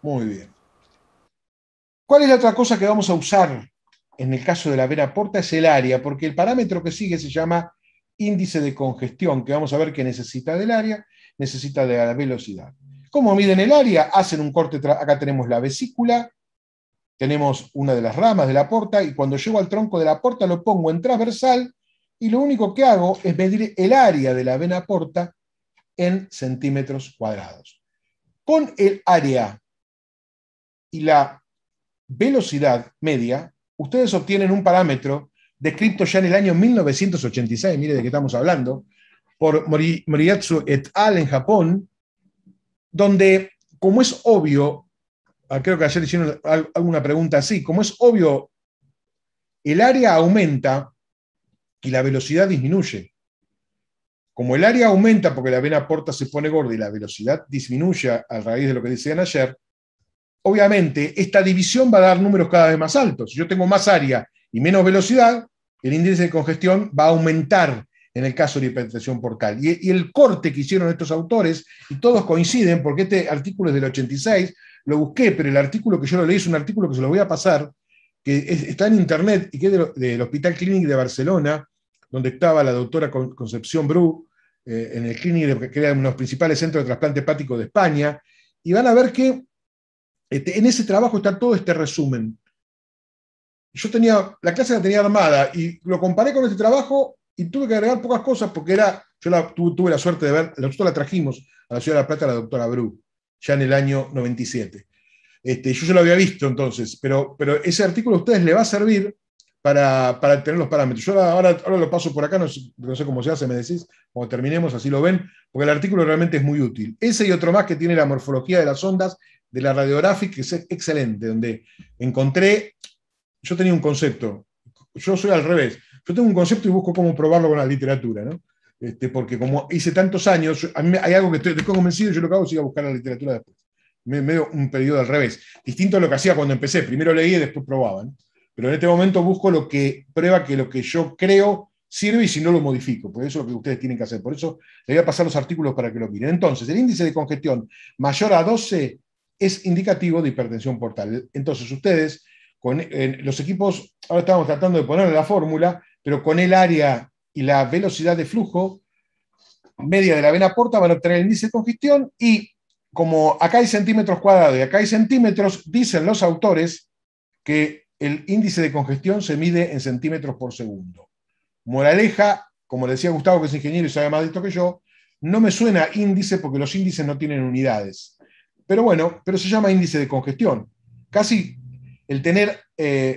Muy bien. ¿Cuál es la otra cosa que vamos a usar en el caso de la vena porta? Es el área, porque el parámetro que sigue se llama índice de congestión, que vamos a ver que necesita del área, necesita de la velocidad. ¿Cómo miden el área? Hacen un corte, acá tenemos la vesícula, tenemos una de las ramas de la porta, y cuando llego al tronco de la porta lo pongo en transversal, y lo único que hago es medir el área de la vena porta en centímetros cuadrados. Con el área y la velocidad media, ustedes obtienen un parámetro descrito ya en el año 1986, mire de qué estamos hablando, por Moriyasu et al. En Japón, donde, como es obvio, creo que ayer hicieron alguna pregunta así, como es obvio, el área aumenta y la velocidad disminuye. Como el área aumenta porque la vena porta se pone gorda y la velocidad disminuye a raíz de lo que decían ayer, obviamente esta división va a dar números cada vez más altos. Si yo tengo más área y menos velocidad, el índice de congestión va a aumentar en el caso de hipertensión portal. Y el corte que hicieron estos autores, y todos coinciden, porque este artículo es del 86, lo busqué, pero el artículo que yo lo leí es un artículo que se lo voy a pasar, que está en internet y que es del Hospital Clínic de Barcelona, donde estaba la doctora Concepción Bru, en el Clínic, que era uno de los principales centros de trasplante hepático de España, y van a ver que en ese trabajo está todo este resumen. La clase la tenía armada y lo comparé con este trabajo y tuve que agregar pocas cosas porque tuve la suerte de ver, nosotros la trajimos a la Ciudad de La Plata a la doctora Bru, ya en el año 97. Yo ya lo había visto entonces, pero ese artículo a ustedes les va a servir para tener los parámetros. Yo ahora lo paso por acá, no sé cómo se hace, me decís, cuando terminemos, así lo ven, porque el artículo realmente es muy útil. Ese y otro más que tiene la morfología de las ondas de la radiográfica, que es excelente, donde yo tenía un concepto, yo soy al revés, yo tengo un concepto y busco cómo probarlo con la literatura, ¿no? Porque como hice tantos años, a mí hay algo que estoy convencido, yo lo que hago es ir a buscar la literatura después. Medio un periodo al revés, distinto a lo que hacía cuando empecé, primero leía y después probaba, ¿no? Pero en este momento busco lo que prueba que lo que yo creo sirve y si no lo modifico, porque eso es lo que ustedes tienen que hacer. Por eso les voy a pasar los artículos para que lo miren. Entonces, el índice de congestión mayor a 12 es indicativo de hipertensión portal. Entonces, ustedes, con los equipos, ahora estamos tratando de ponerle la fórmula, pero con el área y la velocidad de flujo media de la vena porta van a obtener el índice de congestión y como acá hay centímetros cuadrados y acá hay centímetros, dicen los autores que el índice de congestión se mide en centímetros por segundo. Moraleja, como le decía Gustavo, que es ingeniero y sabe más de esto que yo, no me suena índice porque los índices no tienen unidades. Pero bueno, pero se llama índice de congestión. Casi el tener,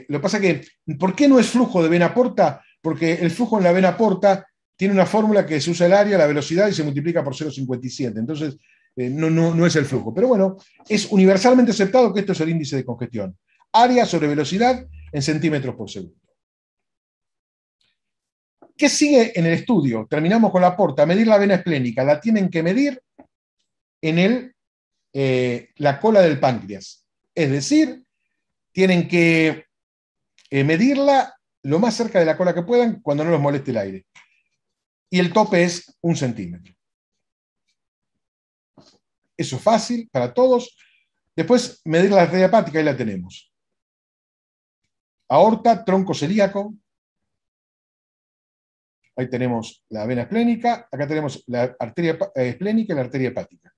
lo que pasa que, ¿por qué no es flujo de vena porta? Porque el flujo en la vena porta tiene una fórmula que se usa el área, la velocidad y se multiplica por 0,57. Entonces, no es el flujo. Pero bueno, es universalmente aceptado que esto es el índice de congestión. Área sobre velocidad en centímetros por segundo. ¿Qué sigue en el estudio? Terminamos con la porta. Medir la vena esplénica. La tienen que medir en la cola del páncreas. Es decir, tienen que medirla lo más cerca de la cola que puedan cuando no los moleste el aire. Y el tope es 1 centímetro. eso es fácil para todos. Después, medir la arteria hepática, ahí la tenemos. Aorta, tronco celíaco. Ahí tenemos la vena esplénica, acá tenemos la arteria esplénica y la arteria hepática.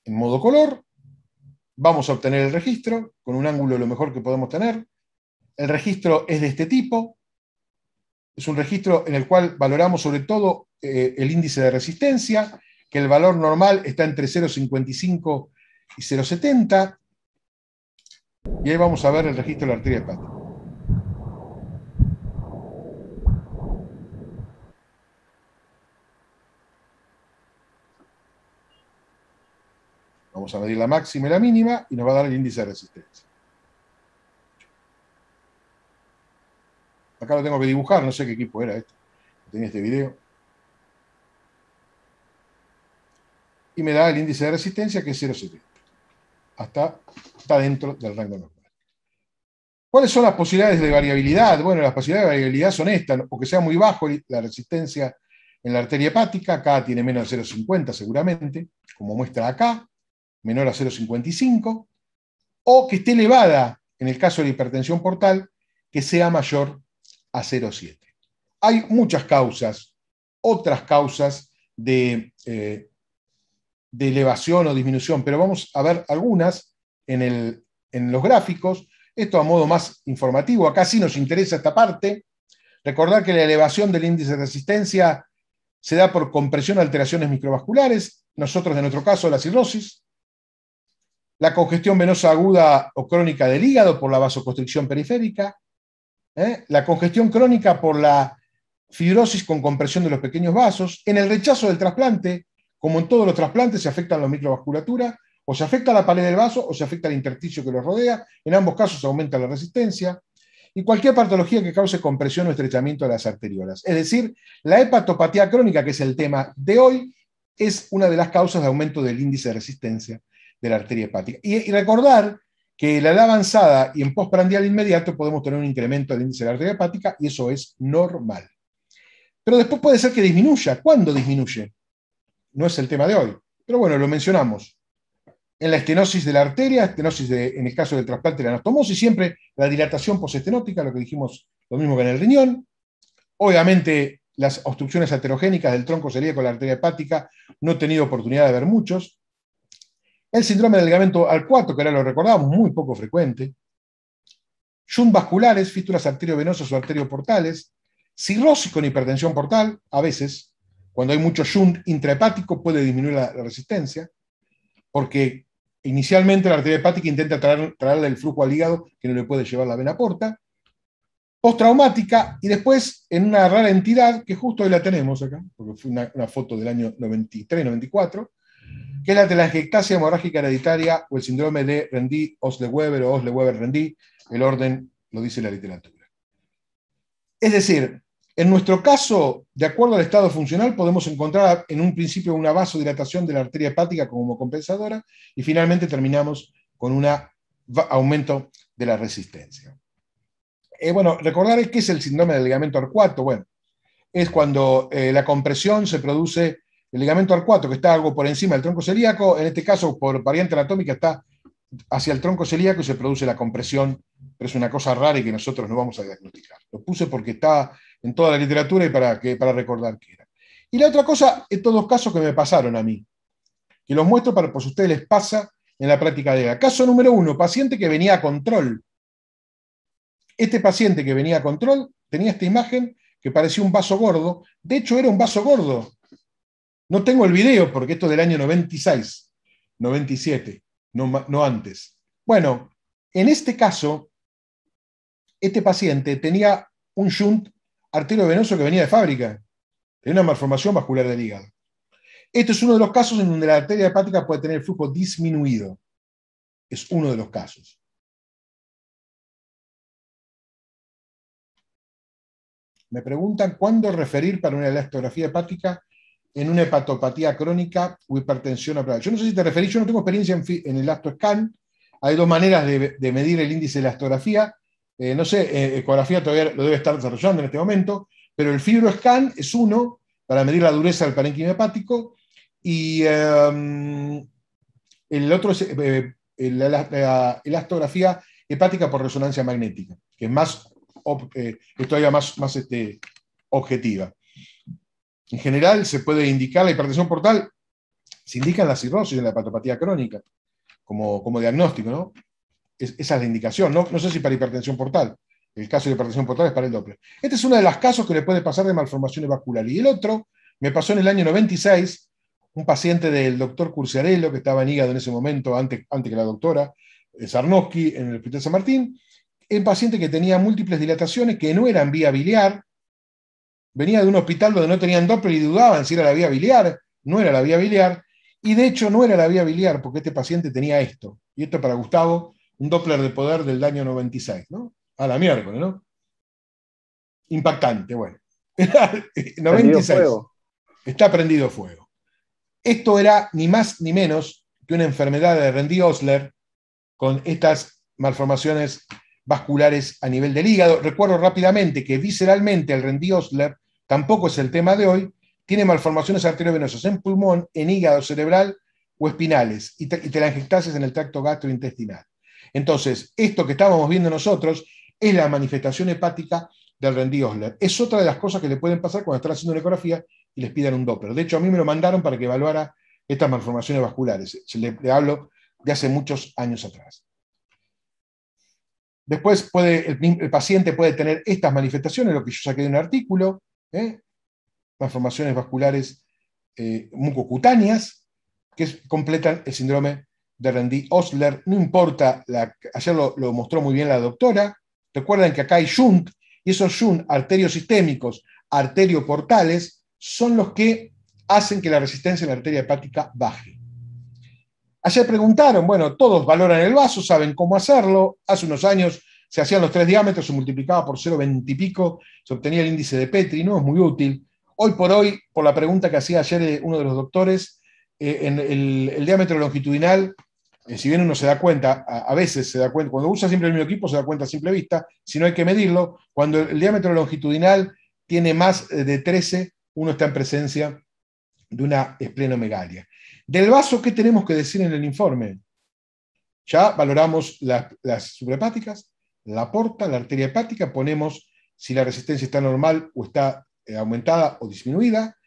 En modo color, vamos a obtener el registro con un ángulo lo mejor que podemos tener. El registro es de este tipo. Es un registro en el cual valoramos sobre todo el índice de resistencia, que el valor normal está entre 0,55 y 0,70. Y ahí vamos a ver el registro de la arteria hepática. Vamos a medir la máxima y la mínima y nos va a dar el índice de resistencia. Acá lo tengo que dibujar, no sé qué equipo era este. Tenía este video. Y me da el índice de resistencia, que es 0,70. Está dentro del rango normal. ¿Cuáles son las posibilidades de variabilidad? Bueno, las posibilidades de variabilidad son estas, o que sea muy bajo la resistencia en la arteria hepática, acá tiene menos de 0,50 seguramente, como muestra acá, menor a 0,55, o que esté elevada, en el caso de la hipertensión portal, que sea mayor a 0,7. Hay muchas causas, otras causas de elevación o disminución, pero vamos a ver algunas en los gráficos. Esto a modo más informativo, acá sí nos interesa esta parte. Recordar que la elevación del índice de resistencia se da por compresión o alteraciones microvasculares, nosotros en nuestro caso la cirrosis, la congestión venosa aguda o crónica del hígado por la vasoconstricción periférica, la congestión crónica por la fibrosis con compresión de los pequeños vasos. En el rechazo del trasplante, como en todos los trasplantes, se afectan la microvasculatura, o se afecta la pared del vaso o se afecta el intersticio que lo rodea. En ambos casos aumenta la resistencia. Y cualquier patología que cause compresión o estrechamiento de las arteriolas. Es decir, la hepatopatía crónica, que es el tema de hoy, es una de las causas de aumento del índice de resistencia de la arteria hepática. Y recordar que en la edad avanzada y en postprandial inmediato podemos tener un incremento del índice de la arteria hepática y eso es normal. Pero después puede ser que disminuya. ¿Cuándo disminuye? No es el tema de hoy. Pero bueno, lo mencionamos. En la estenosis de la arteria, en el caso del trasplante de la anastomosis, siempre la dilatación postestenótica, lo que dijimos, lo mismo que en el riñón. Obviamente, las obstrucciones aterogénicas del tronco celíaco con la arteria hepática, no he tenido oportunidad de ver muchos. El síndrome del ligamento arcuato, que ahora lo recordamos, muy poco frecuente. Shunt vasculares, fístulas arteriovenosas o arterioportales. Cirrosis con hipertensión portal, a veces, cuando hay mucho shunt intrahepático, puede disminuir la resistencia, porque inicialmente la arteria hepática intenta traerle el flujo al hígado que no le puede llevar la vena porta. Postraumática, y después en una rara entidad, que justo hoy la tenemos acá, porque fue una foto del año 93-94, que es la telangiectasia hemorrágica hereditaria o el síndrome de Rendy-Osle-Weber o Osle-Weber-Rendy, el orden lo dice la literatura. Es decir, en nuestro caso, de acuerdo al estado funcional, podemos encontrar en un principio una vasodilatación de la arteria hepática como compensadora y finalmente terminamos con un aumento de la resistencia. Bueno, recordar qué es el síndrome del ligamento arcuato. Bueno, es cuando la compresión se produce, el ligamento arcuato que está algo por encima del tronco celíaco, en este caso por variante anatómica está hacia el tronco celíaco y se produce la compresión, pero es una cosa rara y que nosotros no vamos a diagnosticar. Lo puse porque está en toda la literatura y para recordar qué era. Y la otra cosa, estos dos casos que me pasaron a mí, que los muestro para por si a ustedes les pasa en la práctica de la. Caso número 1, paciente que venía a control. Este paciente que venía a control tenía esta imagen que parecía un vaso gordo. De hecho, era un vaso gordo. No tengo el video porque esto es del año 96, 97, no antes. Bueno, en este caso, este paciente tenía un shunt arteriovenoso que venía de fábrica. Tenía una malformación vascular del hígado. Este es uno de los casos en donde la arteria hepática puede tener flujo disminuido. Es uno de los casos. Me preguntan cuándo referir para una elastografía hepática en una hepatopatía crónica o hipertensión arterial. Yo no sé si te referís, yo no tengo experiencia en el elastoscan. Hay dos maneras de medir el índice de elastografía. No sé, ecografía todavía lo debe estar desarrollando en este momento, pero el fibroscan es uno para medir la dureza del parénquima hepático, y el otro es la elastografía hepática por resonancia magnética, que es es todavía más objetiva. En general se puede indicar la hipertensión portal, se indica en la cirrosis, en la hepatopatía crónica, como diagnóstico, ¿no? Esa es la indicación, no sé si para hipertensión portal. El caso de hipertensión portal es para el Doppler. Este es uno de los casos que le puede pasar de malformaciones vasculares. Y el otro me pasó en el año 96, un paciente del doctor Curciarello, que estaba en hígado en ese momento, antes que la doctora Sarnowski, en el Hospital San Martín, un paciente que tenía múltiples dilataciones que no eran vía biliar, venía de un hospital donde no tenían Doppler y dudaban si era la vía biliar, no era la vía biliar, y de hecho no era la vía biliar porque este paciente tenía esto, y esto para Gustavo, un Doppler de poder del año 96, ¿no? A la miércoles, ¿no? Impactante, bueno. 96. Está prendido fuego. Esto era ni más ni menos que una enfermedad de Rendy-Osler con estas malformaciones vasculares a nivel del hígado. Recuerdo rápidamente que visceralmente el Rendy-Osler, tampoco es el tema de hoy, tiene malformaciones arteriovenosas en pulmón, en hígado, cerebral o espinales, y telangiectasias en el tracto gastrointestinal. Entonces, esto que estábamos viendo nosotros es la manifestación hepática del Rendy-Osler. Es otra de las cosas que le pueden pasar cuando están haciendo una ecografía y les pidan un Doppler. De hecho, a mí me lo mandaron para que evaluara estas malformaciones vasculares. Le hablo de hace muchos años atrás. Después el paciente puede tener estas manifestaciones, lo que yo saqué de un artículo, malformaciones vasculares mucocutáneas, que completan el síndrome de Rendy-Osler. No importa, ayer lo mostró muy bien la doctora. Recuerden que acá hay shunt, y esos shunt arteriosistémicos, arterioportales, son los que hacen que la resistencia en la arteria hepática baje. Ayer preguntaron, bueno, todos valoran el vaso, saben cómo hacerlo. Hace unos años se hacían los 3 diámetros, se multiplicaba por 0,20 y pico, se obtenía el índice de Petri, no es muy útil. Hoy por hoy, por la pregunta que hacía ayer uno de los doctores, en el diámetro longitudinal, si bien uno se da cuenta, a veces se da cuenta, cuando usa siempre el mismo equipo se da cuenta a simple vista, si no hay que medirlo, cuando el diámetro longitudinal tiene más de 13, uno está en presencia de una esplenomegalia. Del vaso, ¿qué tenemos que decir en el informe? Ya valoramos las suprahepáticas, la porta, la arteria hepática, ponemos si la resistencia está normal o está aumentada o disminuida,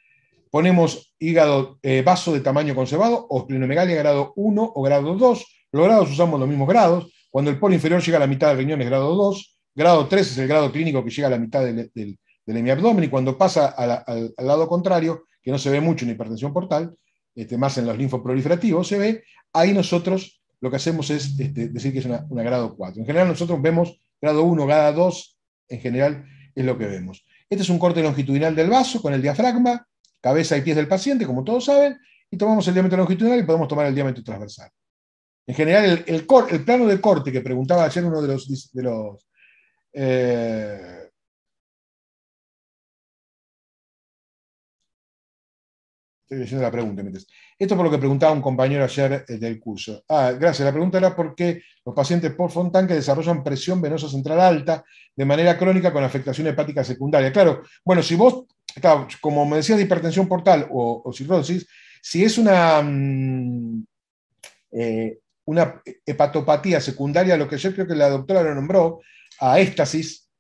ponemos hígado, vaso de tamaño conservado o esplenomegalia grado 1 o grado 2, los grados usamos los mismos grados, cuando el polo inferior llega a la mitad del riñón es grado 2, grado 3 es el grado clínico que llega a la mitad del hemiabdomen, y cuando pasa al lado contrario, que no se ve mucho en hipertensión portal, más en los linfoproliferativos se ve, ahí nosotros lo que hacemos es decir que es una grado 4. En general nosotros vemos grado 1, grado 2, en general es lo que vemos. Este es un corte longitudinal del vaso con el diafragma, cabeza y pies del paciente, como todos saben, y tomamos el diámetro longitudinal y podemos tomar el diámetro transversal. En general, el plano de corte que preguntaba ayer uno de los estoy leyendo la pregunta. Esto por lo que preguntaba un compañero ayer del curso. Gracias. La pregunta era por qué los pacientes por Fontan que desarrollan presión venosa central alta de manera crónica con afectación hepática secundaria. Claro, bueno, si vos, claro, como me decías de hipertensión portal o cirrosis, si es una hepatopatía secundaria, lo que yo creo que la doctora lo nombró, a éstasis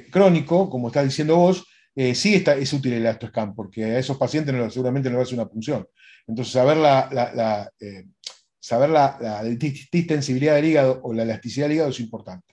crónico, como estás diciendo vos, sí es útil el elastoscan, porque a esos pacientes seguramente no les hace una punción. Entonces, saber la distensibilidad del hígado o la elasticidad del hígado es importante.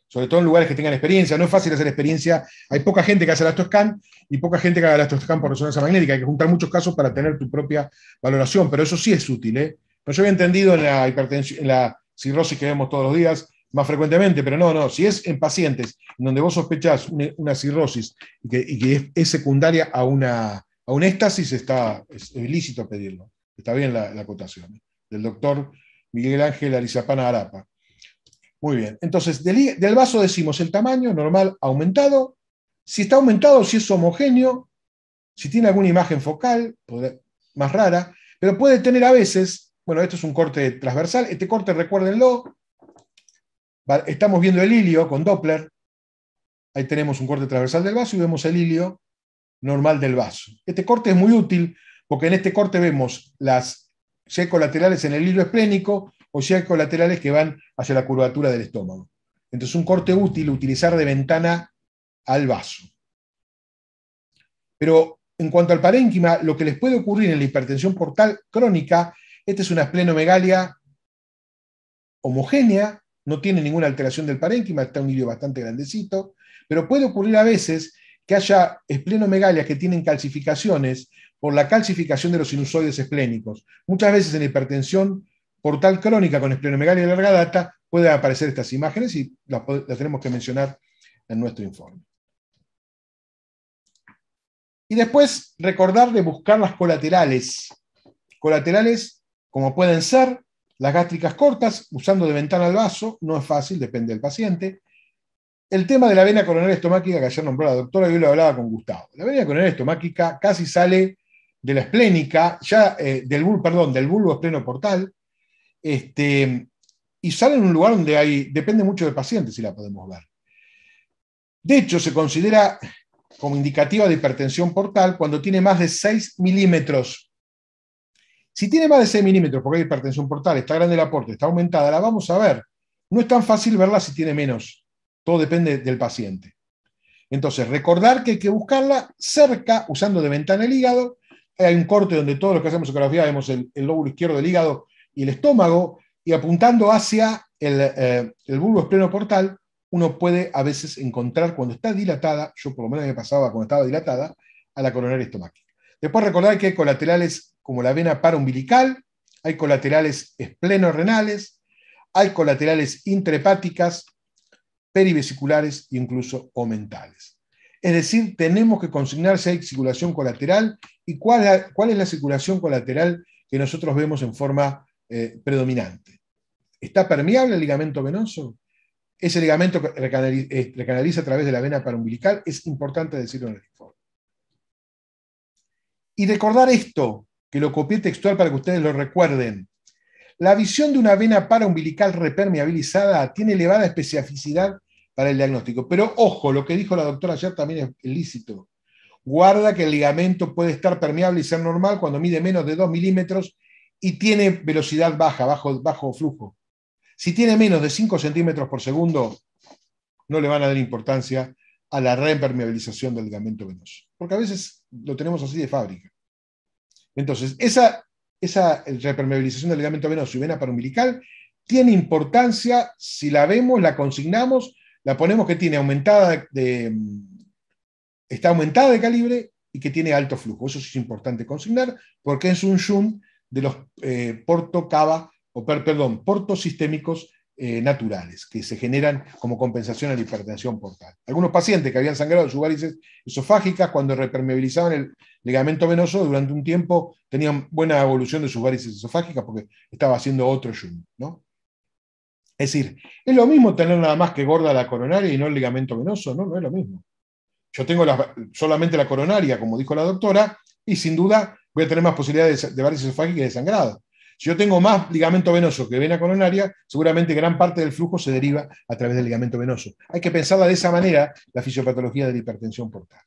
Sobre todo en lugares que tengan experiencia. No es fácil hacer experiencia. Hay poca gente que hace elastoscan y poca gente que haga elastoscan por resonancia magnética. Hay que juntar muchos casos para tener tu propia valoración, pero eso sí es útil. Pero yo había entendido en la hipertensión, en la cirrosis que vemos todos los días, más frecuentemente, pero no, si es en pacientes donde vos sospechás una cirrosis y que es secundaria a un éxtasis, es ilícito pedirlo. Está bien la acotación. Del doctor Miguel Ángel Arizapana Arapa. Muy bien. Entonces, del vaso decimos el tamaño normal aumentado. Si está aumentado, si es homogéneo, si tiene alguna imagen focal, más rara, pero puede tener a veces, bueno, esto es un corte transversal. Este corte, recuérdenlo, estamos viendo el hilio con Doppler. Ahí tenemos un corte transversal del vaso y vemos el hilio normal del vaso. Este corte es muy útil porque en este corte vemos si hay colaterales en el hilo esplénico o si hay colaterales que van hacia la curvatura del estómago. Entonces, un corte útil utilizar de ventana al vaso. Pero en cuanto al parénquima, lo que les puede ocurrir en la hipertensión portal crónica, esta es una esplenomegalia homogénea, no tiene ninguna alteración del parénquima, está un hilo bastante grandecito, pero puede ocurrir a veces que haya esplenomegalias que tienen calcificaciones por la calcificación de los sinusoides esplénicos. Muchas veces en la hipertensión portal crónica con esplenomegalia de larga data pueden aparecer estas imágenes y las tenemos que mencionar en nuestro informe. Y después recordar de buscar las colaterales. Colaterales como pueden ser las gástricas cortas, usando de ventana al vaso, no es fácil, depende del paciente. El tema de la vena coronaria estomáquica que ayer nombró la doctora, yo lo hablaba con Gustavo. La vena coronaria estomáquica casi sale de la esplénica, ya del bulbo esplenoportal, y sale en un lugar donde depende mucho del paciente si la podemos ver. De hecho, se considera como indicativa de hipertensión portal cuando tiene más de 6 milímetros. Si tiene más de 6 milímetros, porque hay hipertensión portal, está grande el aporte, está aumentada, la vamos a ver. No es tan fácil verla si tiene menos. Todo depende del paciente. Entonces, recordar que hay que buscarla cerca, usando de ventana el hígado. Hay un corte donde todos los que hacemos ecografía vemos el lóbulo izquierdo del hígado y el estómago, y apuntando hacia el bulbo esplenoportal, uno puede a veces encontrar cuando está dilatada, yo por lo menos me pasaba cuando estaba dilatada, a la coronaria estomáquica. Después recordar que hay colaterales como la vena paraumbilical, hay colaterales esplenorrenales, hay colaterales intrahepáticas, perivesiculares e incluso omentales. Es decir, tenemos que consignar si hay circulación colateral y cuál es la circulación colateral que nosotros vemos en forma predominante. ¿Está permeable el ligamento venoso? Ese ligamento que recanaliza a través de la vena paraumbilical, es importante decirlo en el informe. Y recordar esto, que lo copié textual para que ustedes lo recuerden. La visión de una vena paraumbilical repermeabilizada tiene elevada especificidad para el diagnóstico. Pero ojo, lo que dijo la doctora ayer también es ilícito. Guarda que el ligamento puede estar permeable y ser normal cuando mide menos de 2 milímetros y tiene velocidad baja, bajo flujo. Si tiene menos de 5 centímetros por segundo, no le van a dar importancia a la repermeabilización del ligamento venoso. Porque a veces lo tenemos así de fábrica. Entonces, esa repermeabilización del ligamento venoso y vena paraumbilical tiene importancia si la vemos, la consignamos, la ponemos que tiene está aumentada de calibre y que tiene alto flujo. Eso sí es importante consignar porque es un shunt de los portosistémicos naturales que se generan como compensación a la hipertensión portal. Algunos pacientes que habían sangrado de sus varices esofágicas, cuando repermeabilizaban el ligamento venoso, durante un tiempo tenían buena evolución de sus varices esofágicas porque estaba haciendo otro shunt, ¿no? Es decir, ¿es lo mismo tener nada más que gorda la coronaria y no el ligamento venoso? No, no es lo mismo. Yo tengo solamente la coronaria, como dijo la doctora, y sin duda voy a tener más posibilidades de varices esofágicas y de sangrado. Si yo tengo más ligamento venoso que vena coronaria, seguramente gran parte del flujo se deriva a través del ligamento venoso. Hay que pensarla de esa manera, la fisiopatología de la hipertensión portal.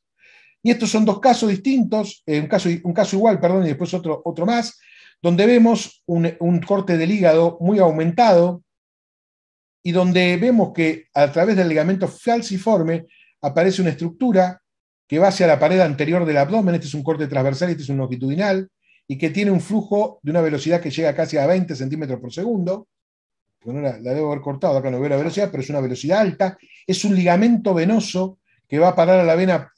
Y estos son dos casos distintos, un caso igual, perdón, y después otro más, donde vemos un corte del hígado muy aumentado y donde vemos que a través del ligamento falciforme aparece una estructura que va hacia la pared anterior del abdomen. Este es un corte transversal y este es un longitudinal, y que tiene un flujo de una velocidad que llega casi a 20 centímetros por segundo. Bueno, la debo haber cortado, acá no veo la velocidad, pero es una velocidad alta. Es un ligamento venoso que va a parar a la vena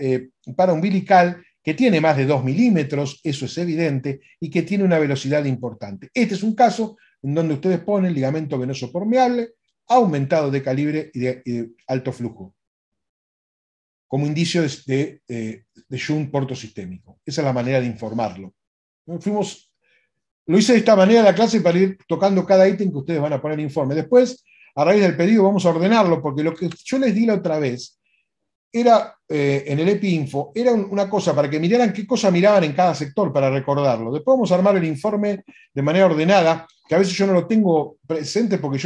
paraumbilical, que tiene más de 2 milímetros, eso es evidente, y que tiene una velocidad importante. Este es un caso en donde ustedes ponen ligamento venoso permeable, aumentado de calibre y de alto flujo, como indicio de shunt portosistémico. Esa es la manera de informarlo. Lo hice de esta manera la clase para ir tocando cada ítem que ustedes van a poner en informe. Después, a raíz del pedido, vamos a ordenarlo, porque lo que yo les di la otra vez era, en el EpiInfo, era una cosa para que miraran qué cosa miraban en cada sector para recordarlo. Después vamos a armar el informe de manera ordenada, que a veces yo no lo tengo presente porque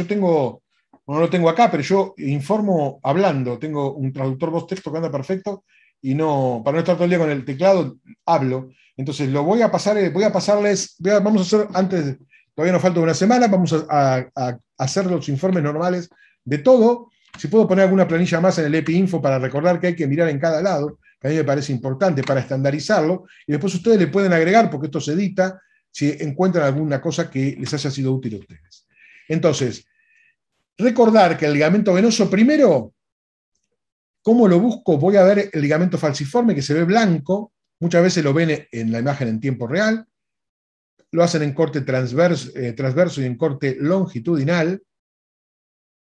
no lo tengo acá, pero yo informo hablando. Tengo un traductor voz-texto que anda perfecto y no, para no estar todo el día con el teclado, hablo. Entonces lo voy a pasar, vamos a hacer antes, todavía nos falta una semana, vamos a hacer los informes normales de todo. Si puedo poner alguna planilla más en el EPI Info para recordar que hay que mirar en cada lado, que a mí me parece importante para estandarizarlo, y después ustedes le pueden agregar, porque esto se edita, si encuentran alguna cosa que les haya sido útil a ustedes. Entonces, recordar que el ligamento venoso, primero, ¿cómo lo busco? Voy a ver el ligamento falciforme, que se ve blanco, muchas veces lo ven en la imagen en tiempo real, lo hacen en corte transverso y en corte longitudinal,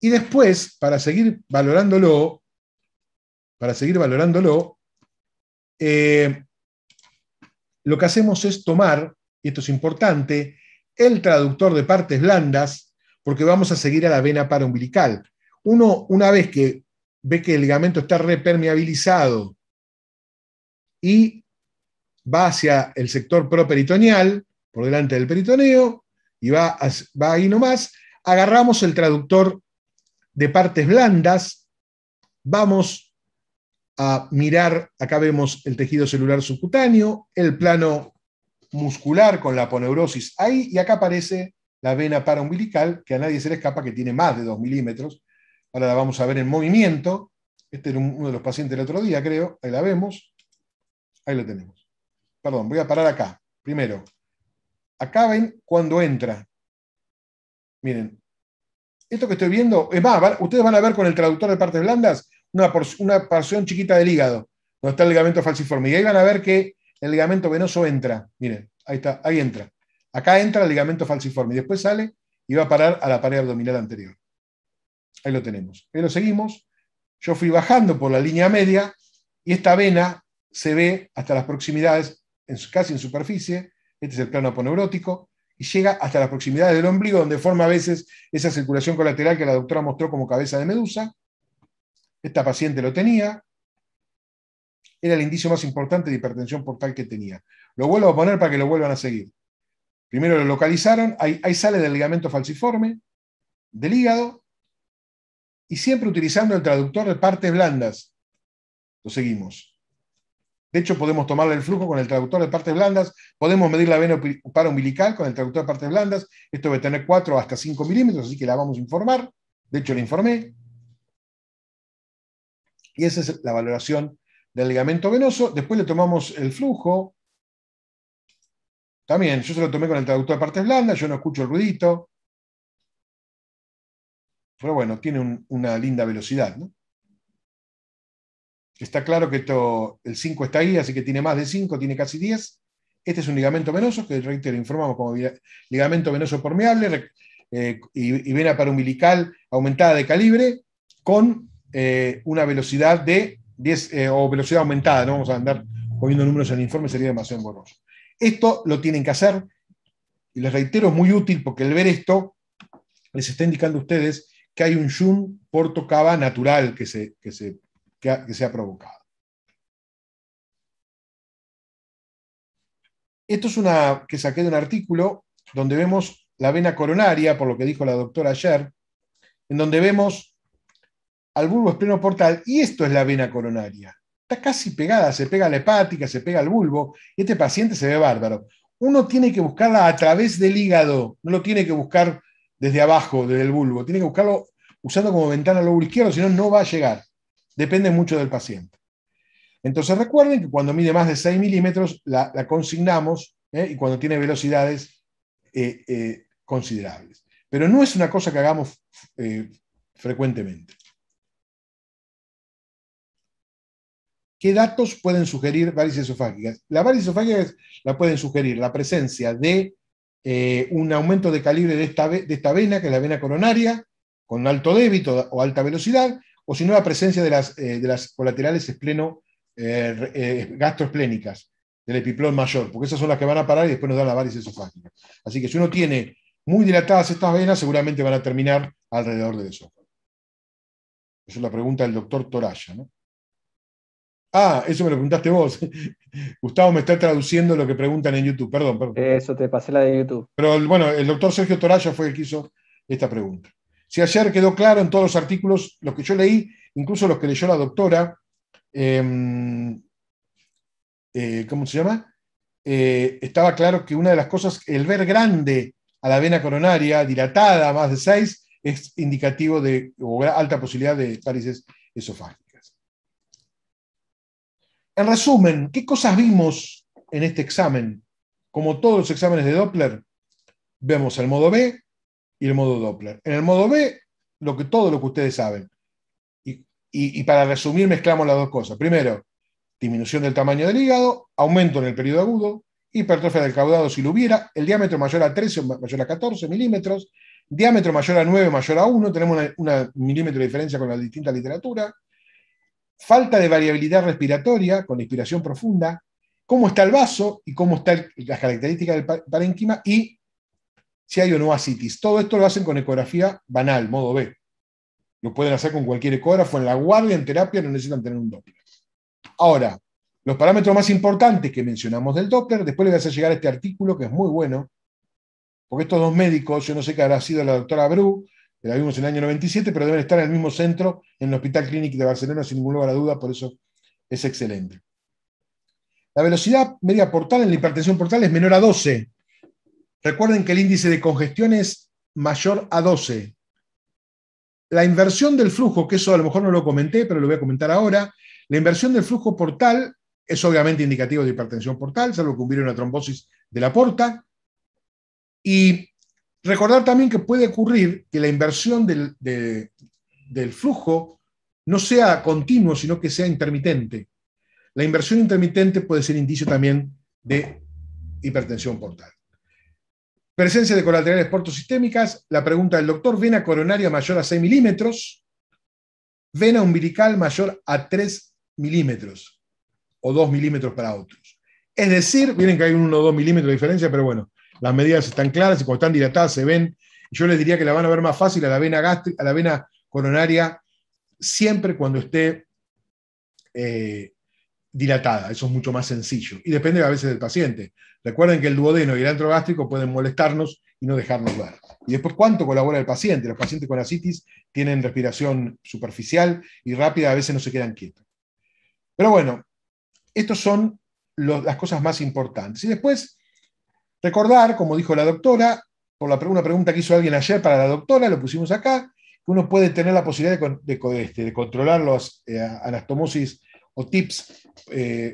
y después, para seguir valorándolo, lo que hacemos es tomar, y esto es importante, el traductor de partes blandas, porque vamos a seguir a la vena paraumbilical. Uno, una vez que ve que el ligamento está repermeabilizado y va hacia el sector properitoneal, por delante del peritoneo, y va ahí nomás, agarramos el traductor de partes blandas, vamos a mirar, acá vemos el tejido celular subcutáneo, el plano muscular con la aponeurosis ahí, y acá aparece la vena paraumbilical, que a nadie se le escapa, que tiene más de 2 milímetros. Ahora la vamos a ver en movimiento. Este era uno de los pacientes del otro día, creo. Ahí la vemos. Ahí lo tenemos. Perdón, voy a parar acá. Primero, acá ven cuando entra. Miren, esto que estoy viendo, es más, ustedes van a ver con el traductor de partes blandas una porción chiquita del hígado, donde está el ligamento falciforme. Y ahí van a ver que el ligamento venoso entra. Miren, ahí está, ahí entra. Acá entra el ligamento falciforme y después sale y va a parar a la pared abdominal anterior. Ahí lo tenemos. Ahí lo seguimos. Yo fui bajando por la línea media y esta vena se ve hasta las proximidades, casi en superficie. Este es el plano aponeurótico. Y llega hasta las proximidades del ombligo, donde forma a veces esa circulación colateral que la doctora mostró como cabeza de medusa. Esta paciente lo tenía. Era el indicio más importante de hipertensión portal que tenía. Lo vuelvo a poner para que lo vuelvan a seguir. Primero lo localizaron, ahí sale del ligamento falciforme, del hígado, y siempre utilizando el traductor de partes blandas. Lo seguimos. De hecho, podemos tomarle el flujo con el traductor de partes blandas, podemos medir la vena paraumbilical con el traductor de partes blandas. Esto debe tener 4 hasta 5 milímetros, así que la vamos a informar. De hecho, la informé. Y esa es la valoración del ligamento venoso. Después le tomamos el flujo. También, yo se lo tomé con el traductor de partes blandas, yo no escucho el ruidito. Pero bueno, tiene una linda velocidad, ¿no? Está claro que el 5 está ahí, así que tiene más de 5, tiene casi 10. Este es un ligamento venoso, que reitero, informamos como ligamento venoso permeable y vena paraumbilical aumentada de calibre con una velocidad de 10 o velocidad aumentada. No vamos a andar poniendo números en el informe, sería demasiado engorroso. Esto lo tienen que hacer, y les reitero, es muy útil porque el ver esto les está indicando a ustedes que hay un shunt porto-cava natural que se ha provocado. Esto es una que saqué de un artículo donde vemos la vena coronaria, por lo que dijo la doctora ayer, en donde vemos al bulbo esplenoportal, y esto es la vena coronaria. Está casi pegada, se pega a la hepática, se pega al bulbo, y este paciente se ve bárbaro. Uno tiene que buscarla a través del hígado, no lo tiene que buscar desde abajo, desde el bulbo, tiene que buscarlo usando como ventana el lóbulo izquierdo, si no, no va a llegar. Depende mucho del paciente. Entonces recuerden que cuando mide más de 6 milímetros la consignamos, y cuando tiene velocidades considerables. Pero no es una cosa que hagamos frecuentemente. ¿Qué datos pueden sugerir varices esofágicas? Las varices esofágicas la pueden sugerir la presencia de un aumento de calibre de esta vena, que es la vena coronaria, con alto débito o alta velocidad, o si no, la presencia de las colaterales gastroesplénicas, del epiplón mayor, porque esas son las que van a parar y después nos dan la varices esofágica. Así que si uno tiene muy dilatadas estas venas, seguramente van a terminar alrededor del esófago. Esa es la pregunta del doctor Toraya, ¿no? Ah, eso me lo preguntaste vos. Gustavo me está traduciendo lo que preguntan en YouTube. Perdón. Eso, te pasé la de YouTube. Pero bueno, el doctor Sergio Toraya fue el que hizo esta pregunta. Si ayer quedó claro en todos los artículos, los que yo leí, incluso los que leyó la doctora, ¿cómo se llama? Estaba claro que una de las cosas, el ver grande a la vena coronaria, dilatada, más de 6, es indicativo de alta posibilidad de varices esofágicas. En resumen, ¿qué cosas vimos en este examen? Como todos los exámenes de Doppler, vemos el modo B y el modo Doppler. En el modo B, todo lo que ustedes saben. Y para resumir, mezclamos las dos cosas. Primero, disminución del tamaño del hígado, aumento en el periodo agudo, hipertrofia del caudado si lo hubiera, el diámetro mayor a 13 o mayor a 14 milímetros, diámetro mayor a 9 mayor a 1, tenemos una milímetro de diferencia con la distinta literatura, falta de variabilidad respiratoria con la inspiración profunda, cómo está el vaso y cómo están las características del parénquima y si hay o no ascitis. Todo esto lo hacen con ecografía banal, modo B. Lo pueden hacer con cualquier ecógrafo, en la guardia, en terapia, no necesitan tener un Doppler. Ahora, los parámetros más importantes que mencionamos del Doppler, después les voy a hacer llegar este artículo que es muy bueno, porque estos dos médicos, yo no sé qué habrá sido la doctora Bru, que la vimos en el año 97, pero deben estar en el mismo centro, en el Hospital Clínic de Barcelona, sin ningún lugar a duda, por eso es excelente. La velocidad media portal en la hipertensión portal es menor a 12. Recuerden que el índice de congestión es mayor a 12. La inversión del flujo, que eso a lo mejor no lo comenté, pero lo voy a comentar ahora, la inversión del flujo portal es obviamente indicativo de hipertensión portal, salvo que hubiera una trombosis de la porta. Y recordar también que puede ocurrir que la inversión del flujo no sea continuo, sino que sea intermitente. La inversión intermitente puede ser indicio también de hipertensión portal. Presencia de colaterales portosistémicas, la pregunta del doctor, vena coronaria mayor a 6 milímetros, vena umbilical mayor a 3 milímetros, o 2 milímetros para otros. Es decir, miren que hay 1 o 2 milímetros de diferencia, pero bueno, las medidas están claras y cuando están dilatadas se ven. Yo les diría que la van a ver más fácil a la vena gástrica, a la vena coronaria, siempre cuando esté dilatada. Eso es mucho más sencillo. Y depende a veces del paciente. Recuerden que el duodeno y el antro gástrico pueden molestarnos y no dejarnos ver. Y después, ¿cuánto colabora el paciente? Los pacientes con ascitis tienen respiración superficial y rápida, a veces no se quedan quietos. Pero bueno, estas son las cosas más importantes. Y después, recordar, como dijo la doctora, por una pregunta que hizo alguien ayer para la doctora, lo pusimos acá, que uno puede tener la posibilidad de controlar los anastomosis o TIPS,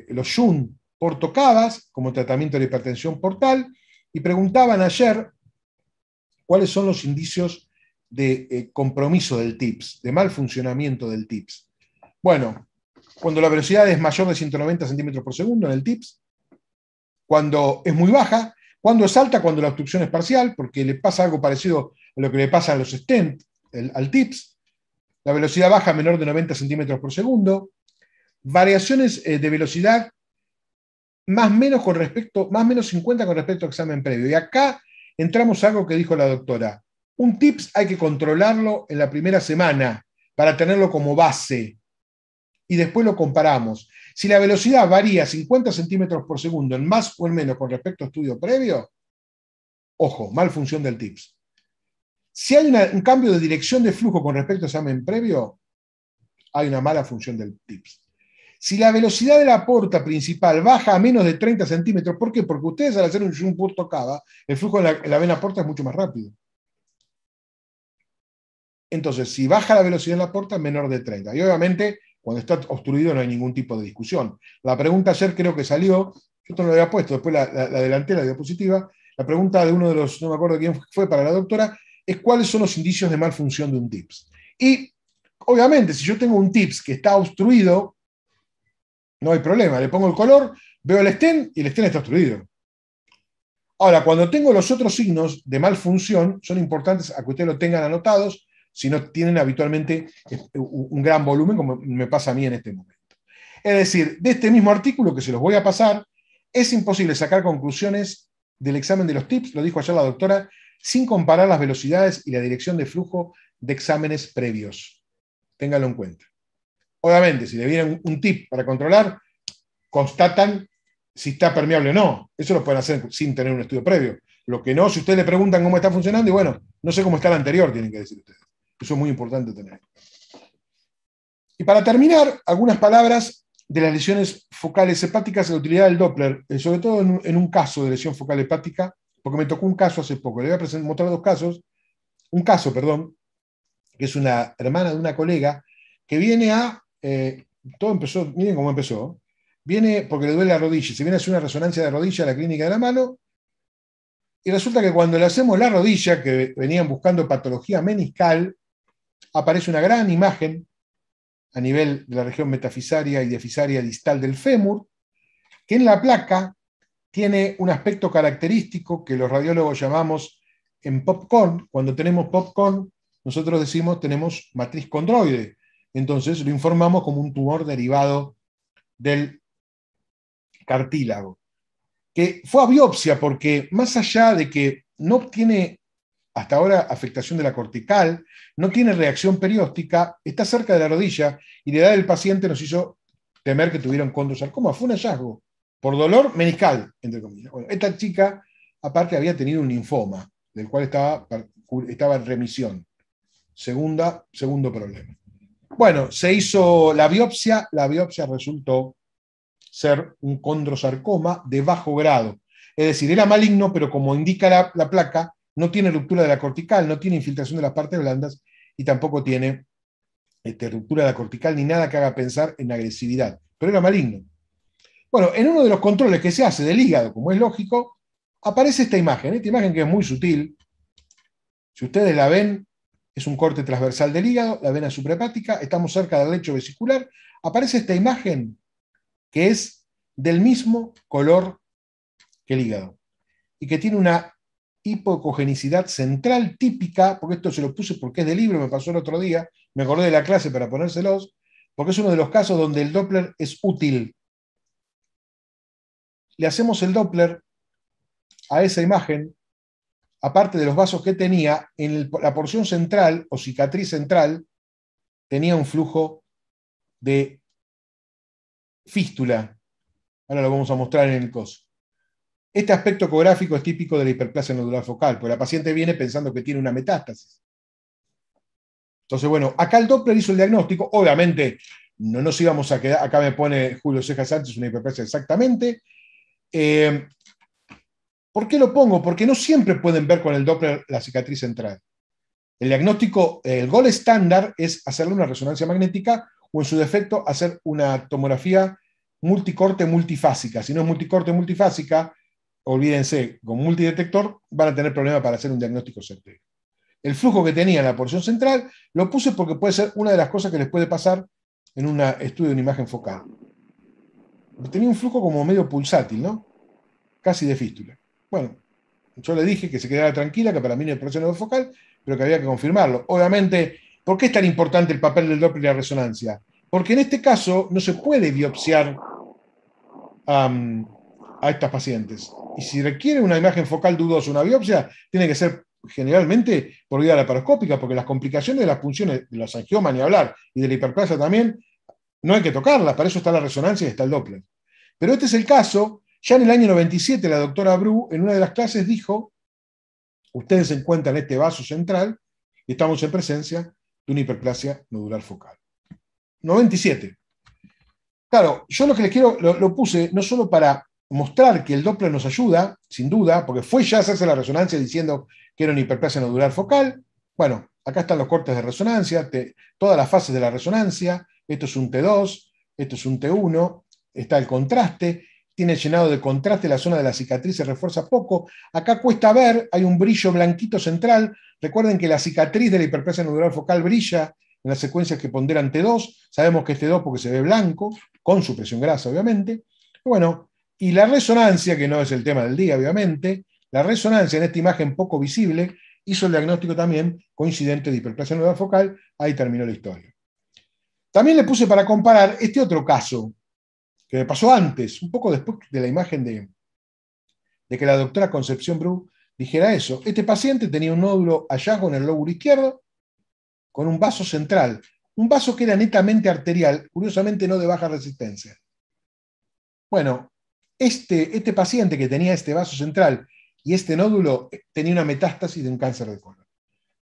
los SHUNT portocavas, como tratamiento de hipertensión portal, y preguntaban ayer cuáles son los indicios de compromiso del TIPS, de mal funcionamiento del TIPS. Bueno, cuando la velocidad es mayor de 190 centímetros por segundo en el TIPS, cuando es muy baja, cuando es alta, cuando la obstrucción es parcial, porque le pasa algo parecido a lo que le pasa a los stent, al TIPS, la velocidad baja menor de 90 centímetros por segundo, variaciones de velocidad más menos 50 con respecto al examen previo. Y acá entramos a algo que dijo la doctora. Un TIPS hay que controlarlo en la primera semana para tenerlo como base y después lo comparamos. Si la velocidad varía 50 centímetros por segundo en más o en menos con respecto a estudio previo, ojo, mal función del TIPS. Si hay un cambio de dirección de flujo con respecto al examen previo, hay una mala función del TIPS. Si la velocidad de la porta principal baja a menos de 30 centímetros, ¿por qué? Porque ustedes al hacer un shunt porto-cava, el flujo en la vena porta es mucho más rápido. Entonces, si baja la velocidad de la porta, menor de 30. Y obviamente, cuando está obstruido no hay ningún tipo de discusión. La pregunta ayer creo que salió, yo esto no lo había puesto, después la adelanté, la diapositiva, la pregunta de uno de los, no me acuerdo quién fue, para la doctora, es cuáles son los indicios de mal función de un TIPS. Y, obviamente, si yo tengo un TIPS que está obstruido, no hay problema, le pongo el color, veo el stent y el stent está obstruido. Ahora, cuando tengo los otros signos de mal función, son importantes a que ustedes lo tengan anotados, si no tienen habitualmente un gran volumen, como me pasa a mí en este momento. Es decir, de este mismo artículo que se los voy a pasar, es imposible sacar conclusiones del examen de los TIPS, lo dijo ayer la doctora, sin comparar las velocidades y la dirección de flujo de exámenes previos. Ténganlo en cuenta. Obviamente, si le viene un tip para controlar, constatan si está permeable o no. Eso lo pueden hacer sin tener un estudio previo. Lo que no, si ustedes le preguntan cómo está funcionando, y bueno, no sé cómo está el anterior, tienen que decir ustedes. Eso es muy importante tener. Y para terminar, algunas palabras de las lesiones focales hepáticas, la utilidad del Doppler, sobre todo en un caso de lesión focal hepática, porque me tocó un caso hace poco. Le voy a mostrar dos casos. Un caso, perdón, que es una hermana de una colega, que viene a, todo empezó, miren cómo empezó, viene porque le duele la rodilla, se viene a hacer una resonancia de rodilla a la clínica de la mano, y resulta que cuando le hacemos la rodilla, que venían buscando patología meniscal, aparece una gran imagen a nivel de la región metafisaria y diafisaria distal del fémur, que en la placa tiene un aspecto característico que los radiólogos llamamos en popcorn. Cuando tenemos popcorn, nosotros decimos tenemos matriz condroide. Entonces lo informamos como un tumor derivado del cartílago, que fue a biopsia porque más allá de que no tiene hasta ahora afectación de la cortical, no tiene reacción perióstica, está cerca de la rodilla y la edad del paciente nos hizo temer que tuviera un condrosarcoma. Fue un hallazgo por dolor meniscal, entre comillas. Bueno, esta chica, aparte, había tenido un linfoma, del cual estaba en remisión. Segundo problema. Bueno, se hizo la biopsia resultó ser un condrosarcoma de bajo grado. Es decir, era maligno, pero como indica la placa, no tiene ruptura de la cortical, no tiene infiltración de las partes blandas y tampoco tiene ruptura de la cortical ni nada que haga pensar en agresividad. Pero era maligno. Bueno, en uno de los controles que se hace del hígado, como es lógico, aparece esta imagen que es muy sutil. Si ustedes la ven, es un corte transversal del hígado, la vena suprahepática, estamos cerca del lecho vesicular, aparece esta imagen que es del mismo color que el hígado y que tiene una hipocogenicidad central típica, porque esto se lo puse porque es de libro, me pasó el otro día, me acordé de la clase para ponérselos, porque es uno de los casos donde el Doppler es útil. Le hacemos el Doppler a esa imagen, aparte de los vasos que tenía, en la porción central o cicatriz central, tenía un flujo de fístula. Ahora lo vamos a mostrar en el coso. Este aspecto ecográfico es típico de la hiperplasia nodular focal, porque la paciente viene pensando que tiene una metástasis. Entonces, bueno, acá el Doppler hizo el diagnóstico. Obviamente, no nos íbamos a quedar. Acá me pone Julio Cejas Sánchez una hiperplasia exactamente. ¿Por qué lo pongo? Porque no siempre pueden ver con el Doppler la cicatriz central. El diagnóstico, el gold estándar es hacerle una resonancia magnética o en su defecto hacer una tomografía multicorte multifásica. Si no es multicorte multifásica, olvídense, con multidetector van a tener problemas para hacer un diagnóstico certero. El flujo que tenía en la porción central lo puse porque puede ser una de las cosas que les puede pasar en un estudio de una imagen focal. Tenía un flujo como medio pulsátil, ¿no? Casi de fístula. Bueno, yo le dije que se quedara tranquila, que para mí no es porción focal, pero que había que confirmarlo. Obviamente, ¿por qué es tan importante el papel del Doppler y la resonancia? Porque en este caso no se puede biopsiar a estas pacientes. Y si requiere una imagen focal dudosa, una biopsia, tiene que ser generalmente por vía laparoscópica, porque las complicaciones de las funciones de los angiomas, ni hablar, y de la hiperplasia también, no hay que tocarlas, para eso está la resonancia y está el Doppler. Pero este es el caso. Ya en el año 97 la doctora Bru en una de las clases dijo, ustedes encuentran este vaso central y estamos en presencia de una hiperplasia nodular focal. 97. Claro, yo lo que les quiero, lo puse no solo para mostrar que el Doppler nos ayuda, sin duda, porque fue ya hacerse la resonancia diciendo que era una hiperplasia nodular focal. Bueno, acá están los cortes de resonancia, todas las fases de la resonancia. Esto es un T2, esto es un T1, está el contraste, tiene llenado de contraste la zona de la cicatriz, se refuerza poco. Acá cuesta ver, hay un brillo blanquito central. Recuerden que la cicatriz de la hiperplasia nodular focal brilla en las secuencias que ponderan T2. Sabemos que es T2 porque se ve blanco, con supresión grasa, obviamente. Bueno, y la resonancia, que no es el tema del día, obviamente, la resonancia en esta imagen poco visible hizo el diagnóstico también coincidente de hiperplasia nodular focal. Ahí terminó la historia. También le puse para comparar este otro caso, que me pasó antes, un poco después de la imagen de que la doctora Concepción Bru dijera eso. Este paciente tenía un nódulo hallazgo en el lóbulo izquierdo con un vaso central, un vaso que era netamente arterial, curiosamente no de baja resistencia. Bueno, este paciente que tenía este vaso central y este nódulo tenía una metástasis de un cáncer de colon.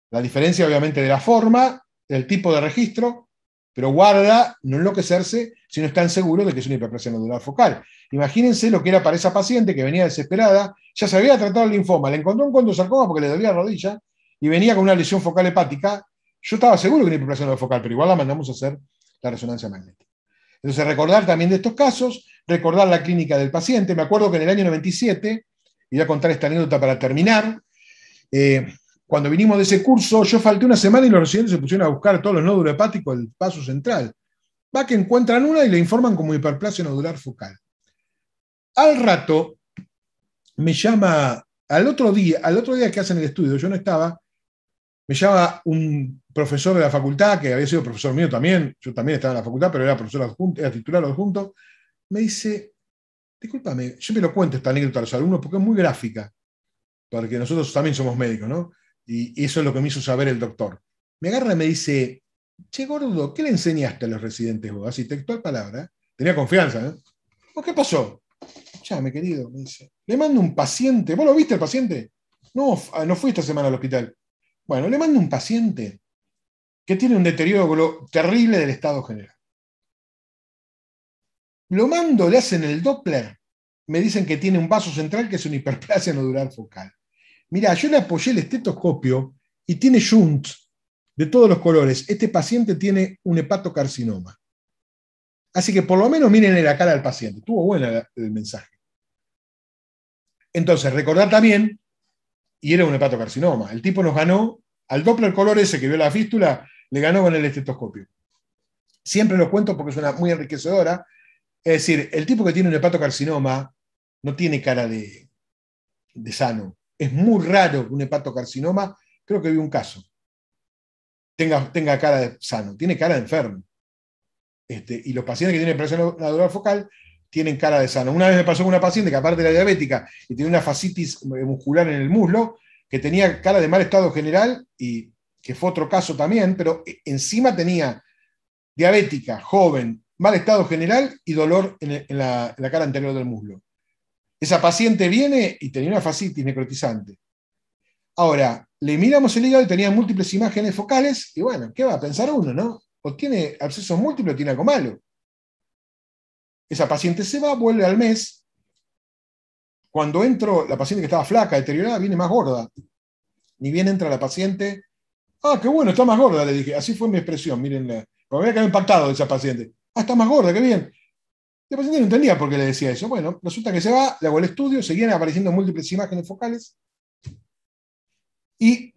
La diferencia obviamente de la forma, del tipo de registro, Pero guarda no enloquecerse si no están seguros de que es una hiperplasia nodular focal. Imagínense lo que era para esa paciente que venía desesperada, ya se había tratado el linfoma, le encontró un condrosarcoma porque le dolía la rodilla y venía con una lesión focal hepática. Yo estaba seguro que era una hiperplasia nodular focal, pero igual la mandamos a hacer la resonancia magnética. Entonces, recordar también de estos casos, recordar la clínica del paciente. Me acuerdo que en el año 97, y voy a contar esta anécdota para terminar, cuando vinimos de ese curso, yo falté una semana y los residentes se pusieron a buscar todos los nódulos hepáticos del vaso central. Va que encuentran una y le informan como hiperplasia nodular focal. Al rato, me llama, al otro día que hacen el estudio, yo no estaba, me llama un profesor de la facultad, que había sido profesor mío también, yo también estaba en la facultad, pero era profesor adjunto, era titular adjunto, me dice, discúlpame, yo me lo cuento esta anécdota a los alumnos porque es muy gráfica, porque nosotros también somos médicos, ¿no? Y eso es lo que me hizo saber el doctor. Me agarra y me dice, che, gordo, ¿qué le enseñaste a los residentes vos? Así, textual palabra. Tenía confianza, ¿no? ¿O qué pasó? Ya, mi querido, me dice. Le mando un paciente. ¿Vos lo viste el paciente? No, no fui esta semana al hospital. Bueno, le mando un paciente que tiene un deterioro terrible del estado general. Lo mando, le hacen el Doppler. Me dicen que tiene un vaso central que es una hiperplasia nodular focal. Mirá, yo le apoyé el estetoscopio y tiene shunts de todos los colores. Este paciente tiene un hepatocarcinoma. Así que por lo menos miren la cara al paciente. Estuvo buena el mensaje. Entonces, recordar también, y era un hepatocarcinoma, el tipo nos ganó, al Doppler color ese que vio la fístula, le ganó con el estetoscopio. Siempre lo cuento porque es una muy enriquecedora. Es decir, el tipo que tiene un hepatocarcinoma no tiene cara de sano. Es muy raro que un hepatocarcinoma, creo que vi un caso, tenga cara de sano, tiene cara de enfermo. Y los pacientes que tienen hiperplasia nodular focal tienen cara de sano. Una vez me pasó con una paciente que aparte era diabética y tenía una fascitis muscular en el muslo, que tenía cara de mal estado general, y que fue otro caso también, pero encima tenía diabética, joven, mal estado general y dolor en la cara anterior del muslo. Esa paciente viene y tenía una fascitis necrotizante. Ahora, le miramos el hígado y tenía múltiples imágenes focales, y bueno, ¿qué va a pensar uno, no? O tiene abscesos múltiples o tiene algo malo. Esa paciente se va, vuelve al mes. Cuando entro, la paciente que estaba flaca, deteriorada, viene más gorda. Ni bien entra la paciente. Ah, qué bueno, está más gorda, le dije. Así fue mi expresión, mírenla. Me había quedado impactado de esa paciente. Ah, está más gorda, qué bien. La paciente no entendía por qué le decía eso. Bueno, resulta que se va, le hago el estudio, seguían apareciendo múltiples imágenes focales. Y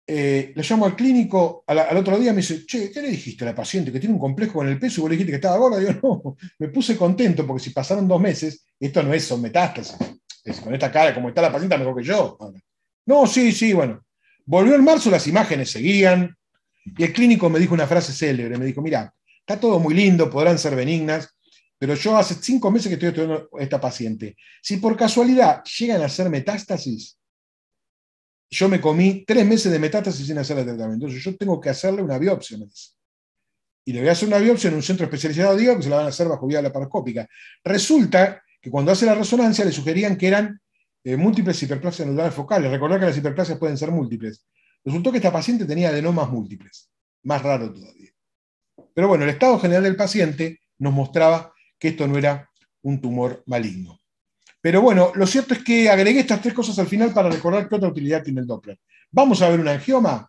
le llamo al clínico al otro día, me dice, che, ¿qué le dijiste a la paciente que tiene un complejo con el peso y vos le dijiste que estaba gorda? Digo, no, me puse contento porque si pasaron 2 meses, esto no son metástasis. Con esta cara, como está la paciente, mejor que yo. No, sí, bueno. Volvió en marzo, las imágenes seguían, y el clínico me dijo una frase célebre, me dijo, mira, está todo muy lindo, podrán ser benignas, pero yo hace 5 meses que estoy estudiando a esta paciente. Si por casualidad llegan a ser metástasis, yo me comí 3 meses de metástasis sin hacerle tratamiento. Entonces yo tengo que hacerle una biopsia, me dice. Y le voy a hacer una biopsia en un centro especializado, digo, que se la van a hacer bajo vía laparoscópica. Resulta que cuando hace la resonancia le sugerían que eran múltiples hiperplasias nodulares focales. Recordar que las hiperplasias pueden ser múltiples. Resultó que esta paciente tenía adenomas múltiples. Más raro todavía. Pero bueno, el estado general del paciente nos mostraba que esto no era un tumor maligno. Pero bueno, lo cierto es que agregué estas 3 cosas al final para recordar qué otra utilidad tiene el Doppler. ¿Vamos a ver un angioma?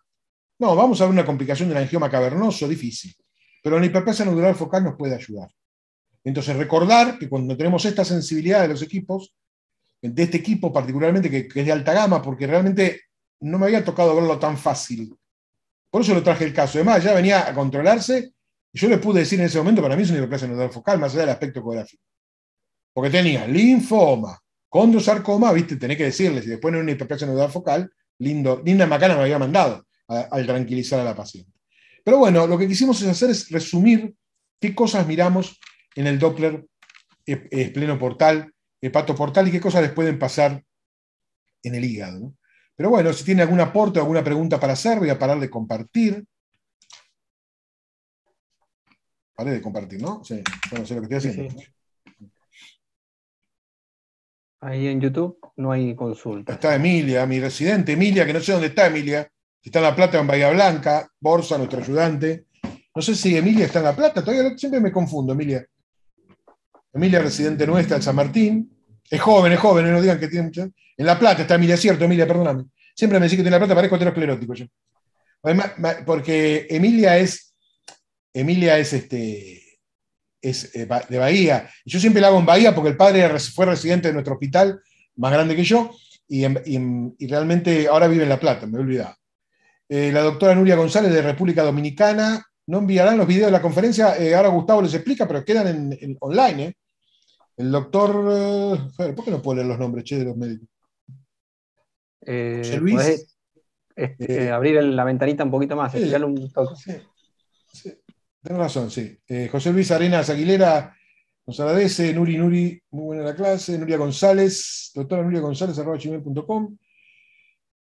No, vamos a ver una complicación del angioma cavernoso, difícil. Pero la hiperplasia nodular focal nos puede ayudar. Entonces, recordar que cuando tenemos esta sensibilidad de los equipos, de este equipo particularmente, que es de alta gama, porque realmente no me había tocado verlo tan fácil. Por eso lo traje el caso. Además, ya venía a controlarse, y yo le pude decir en ese momento, para mí es una hiperplasia nodular focal, más allá del aspecto ecográfico. Porque tenía linfoma, condrosarcoma, viste, tenés que decirle, si después no era una hiperplasia nodular focal, linda macana me había mandado al tranquilizar a la paciente. Pero bueno, lo que quisimos hacer es resumir qué cosas miramos en el Doppler esplenoportal, hepatoportal, y qué cosas les pueden pasar en el hígado, ¿no? Pero bueno, si tienen algún aporte o alguna pregunta para hacer, voy a parar de compartir. Paré de compartir, ¿no? Sí, no sé lo que estoy haciendo. Sí. Ahí en YouTube no hay consulta. Está Emilia, mi residente, Emilia, que no sé dónde está Emilia, si está en La Plata o en Bahía Blanca, Borsa, nuestro ayudante. No sé si Emilia está en La Plata, todavía siempre me confundo, Emilia. Emilia, residente nuestra en San Martín. Es joven, no digan que tiene mucha. En La Plata está Emilia, cierto, Emilia, perdóname. Siempre me decís que tiene La Plata, parezco aterosclerótico yo. Además, porque Emilia es de Bahía. Yo siempre la hago en Bahía porque el padre fue residente de nuestro hospital, más grande que yo, y realmente ahora vive en La Plata, me he olvidado. La doctora Nuria González de República Dominicana. No enviarán los videos de la conferencia, ahora Gustavo les explica, pero quedan online. El doctor, ¿por qué no puedo leer los nombres, de los médicos? José Luis. Podés abrir la ventanita un poquito más, estirarle un toque. Sí, tenés razón, sí. José Luis Arenas Aguilera nos agradece. Nuri, muy buena la clase. Nuria González, doctora Nuria González, @gmail.com.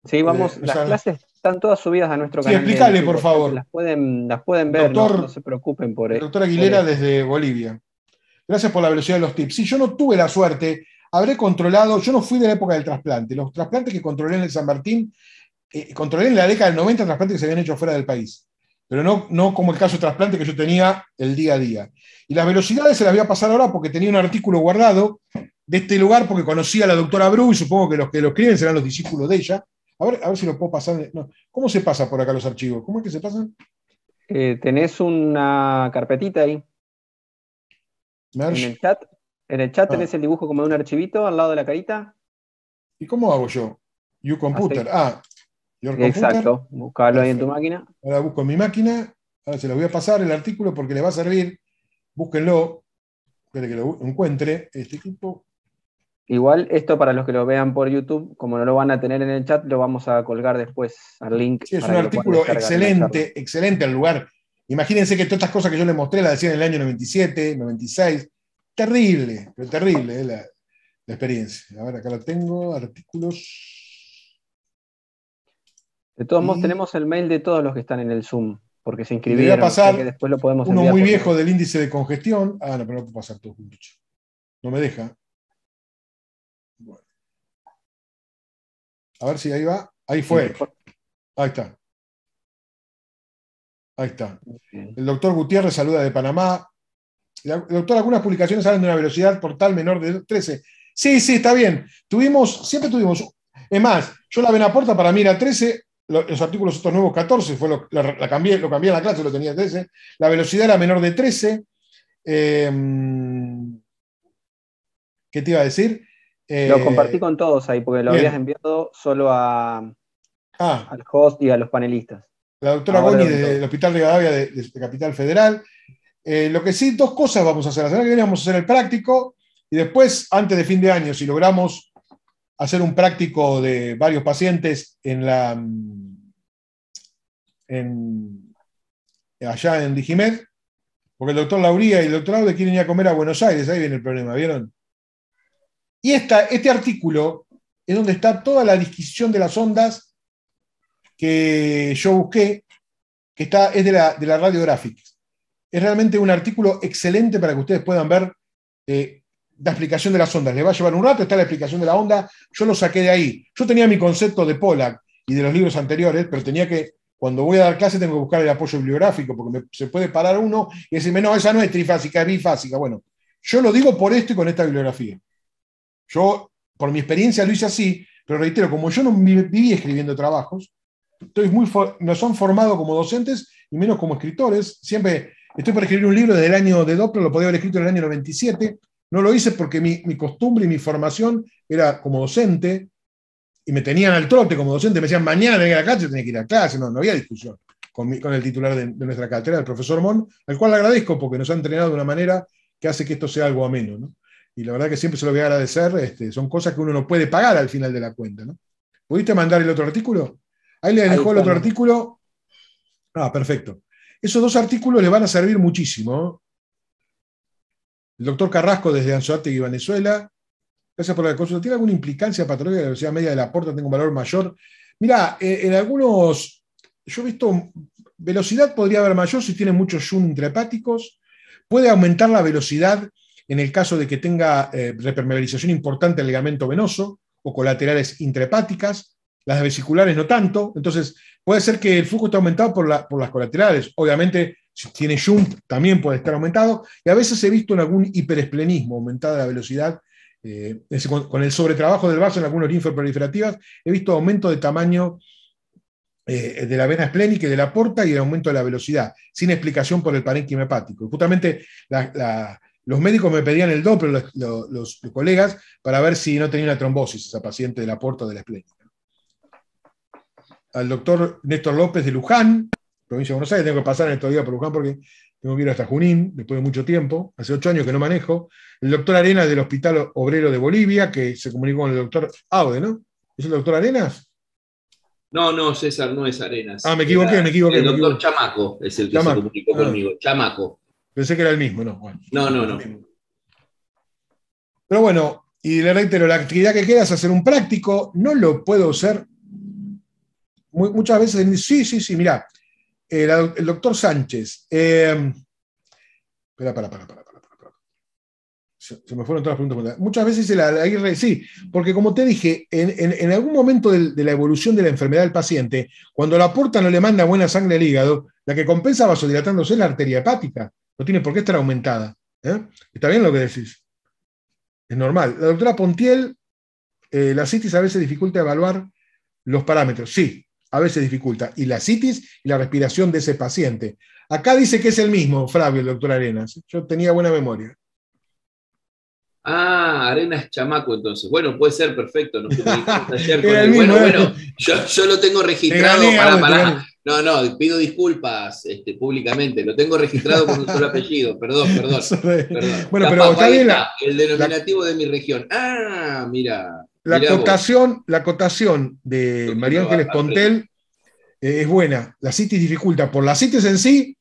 Sí, vamos, las clases están todas subidas a nuestro canal. Sí, explícale, por favor. Las pueden ver, no se preocupen por eso. El doctor Aguilera desde Bolivia. Gracias por la velocidad de los tips. Sí, yo no tuve la suerte, habré controlado, yo no fui de la época del trasplante. Los trasplantes que controlé en el San Martín, controlé en la década del 90 trasplantes que se habían hecho fuera del país. Pero no como el caso de trasplante que yo tenía el día a día. Y las velocidades se las voy a pasar ahora porque tenía un artículo guardado de este lugar porque conocía a la doctora Bru y supongo que los que lo escriben serán los discípulos de ella. A ver si lo puedo pasar. No. ¿Cómo se pasa por acá los archivos? ¿Cómo es que se pasan? Tenés una carpetita ahí. Merge. En el chat tenés el dibujo como de un archivito al lado de la carita. ¿Y cómo hago yo? You Computer. Your Computer. Exacto, buscalo ahí en tu máquina. Ahora busco en mi máquina. Ahora se los voy a pasar el artículo porque les va a servir. Búsquenlo. Esperen que lo encuentre. Este equipo. Igual, esto para los que lo vean por YouTube, como no lo van a tener en el chat, lo vamos a colgar después al link. Sí, es un artículo excelente el lugar. Imagínense que todas estas cosas que yo les mostré las decía en el año 97, 96. Terrible, pero terrible la experiencia. A ver, acá lo tengo, artículos. De todos modos, tenemos el mail de todos los que están en el Zoom, porque se inscribieron. Le voy a pasar que después lo podemos uno muy viejo del índice de congestión. No, pero no puedo pasar todo junto. No me deja. Bueno. A ver si ahí va. Ahí fue. Ahí está. Ahí está. El doctor Gutiérrez saluda de Panamá. Doctor, algunas publicaciones hablan de una velocidad portal menor de 13. Sí, está bien. Siempre tuvimos. Es más, yo la Venaporta para mí era 13, los artículos estos nuevos 14, lo cambié en la clase, lo tenía 13. La velocidad era menor de 13. ¿Qué te iba a decir? Lo compartí con todos ahí, porque lo habías enviado solo al host y a los panelistas. La doctora Goni del Hospital de Rivadavia de Capital Federal. Lo que sí, dos cosas vamos a hacer. La semana que viene vamos a hacer el práctico y después, antes de fin de año, si logramos hacer un práctico de varios pacientes allá en Digimed, porque el doctor Lauría y el doctor Aude quieren ir a comer a Buenos Aires, ahí viene el problema, ¿vieron? Y este artículo es donde está toda la disquisición de las ondas que yo busqué, que es de la Radiographics. Es realmente un artículo excelente para que ustedes puedan ver la explicación de las ondas. Les va a llevar un rato, está la explicación de la onda. Yo lo saqué de ahí. Yo tenía mi concepto de Pollack y de los libros anteriores, pero tenía que, cuando voy a dar clase, tengo que buscar el apoyo bibliográfico, porque se puede parar uno y decirme, no, esa no es trifásica, es bifásica. Bueno, yo lo digo por esto y con esta bibliografía. Yo, por mi experiencia, lo hice así, pero reitero, como yo no viví escribiendo trabajos, no son formados como docentes y menos como escritores. Siempre estoy por escribir un libro desde el año de Doppler, lo podía haber escrito en el año 97. No lo hice porque mi costumbre y mi formación era como docente, y me tenían al trote como docente, me decían, mañana tenía que ir a clase, yo tenía que ir a clase, no había discusión con el titular de nuestra cátedra, el profesor Mon, al cual le agradezco porque nos ha entrenado de una manera que hace que esto sea algo ameno, ¿no? Y la verdad que siempre se lo voy a agradecer, son cosas que uno no puede pagar al final de la cuenta, ¿no? ¿Pudiste mandar el otro artículo? Ahí les dejó el otro artículo. Perfecto. Esos dos artículos les van a servir muchísimo. El doctor Carrasco desde Anzoátegui, Venezuela. Gracias por la consulta. ¿Tiene alguna implicancia patológica de la velocidad media de la porta? Tengo un valor mayor. Mirá, en algunos, yo he visto, velocidad podría haber mayor si tiene muchos shunt intrahepáticos. Puede aumentar la velocidad en el caso de que tenga repermeabilización importante del ligamento venoso o colaterales intrahepáticas. las vesiculares no tanto, entonces puede ser que el flujo esté aumentado por las colaterales. Obviamente, si tiene shunt, también puede estar aumentado, y a veces he visto en algún hiperesplenismo aumentada la velocidad, con el sobretrabajo del vaso en algunas linfoproliferativas, he visto aumento de tamaño de la vena esplénica y de la porta y el aumento de la velocidad, sin explicación por el parénquima hepático. Justamente los médicos me pedían el Doppler, los colegas, para ver si no tenía una trombosis esa paciente de la porta o de la esplénica. Al doctor Néstor López de Luján, provincia de Buenos Aires, tengo que pasar en estos días por Luján porque tengo que ir hasta Junín, después de mucho tiempo, hace 8 años que no manejo. El doctor Arenas del Hospital Obrero de Bolivia, que se comunicó con el doctor Aude, ¿no? ¿Es el doctor Arenas? No, César, no es Arenas. Ah, me equivoqué. El doctor Chamaco es el que se comunicó conmigo. Chamaco. Pensé que era el mismo, ¿no? Bueno, no. Pero bueno, y le reitero, la actividad que queda es hacer un práctico, no lo puedo hacer. Muchas veces, sí, mirá, el doctor Sánchez, espera. Se me fueron todas las preguntas. Muchas veces la Aguirre, sí, porque como te dije, en algún momento de la evolución de la enfermedad del paciente, cuando la porta no le manda buena sangre al hígado, la que compensa vasodilatándose es la arteria hepática. No tiene por qué estar aumentada. ¿Está bien lo que decís? Es normal. La doctora Pontiel, la citis a veces dificulta evaluar los parámetros. Sí, a veces dificulta. Y la citis y la respiración de ese paciente. Acá dice que es el mismo, Flavio, el doctor Arenas. Yo tenía buena memoria. Ah, Arenas Chamaco, entonces. Bueno, puede ser perfecto. Nos comunicamos ayer con él. Bueno, yo lo tengo registrado. Pará. No, pido disculpas públicamente. Lo tengo registrado con un solo apellido. Perdón. Bueno, pero está bien. El denominativo de mi región. Ah, mira. La acotación de María Ángeles Pontel es buena. La citis dificulta por la citis en sí,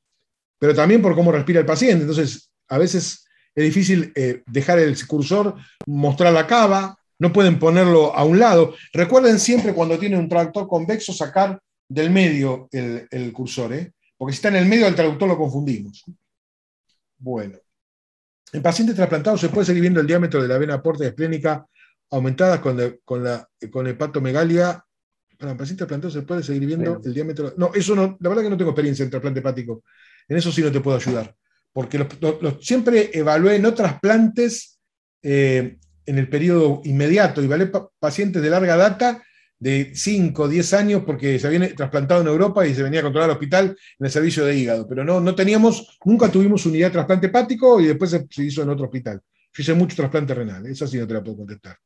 pero también por cómo respira el paciente. Entonces, a veces es difícil dejar el cursor, mostrar la cava, no pueden ponerlo a un lado. Recuerden siempre cuando tienen un traductor convexo sacar del medio el cursor, porque si está en el medio del traductor lo confundimos. Bueno. En pacientes trasplantados se puede seguir viendo el diámetro de la vena porta esplénica aumentada con hepatomegalia. Para pacientes trasplantados se puede seguir viendo el diámetro. No, eso no, la verdad que no tengo experiencia en trasplante hepático. En eso sí no te puedo ayudar. Porque siempre evalué no trasplantes en el periodo inmediato, y evalué pacientes de larga data, de 5 o 10 años, porque se habían trasplantado en Europa y se venía a controlar al hospital en el servicio de hígado. Pero nunca tuvimos unidad de trasplante hepático y después se hizo en otro hospital. Yo hice mucho trasplante renal, esa sí no te la puedo contestar.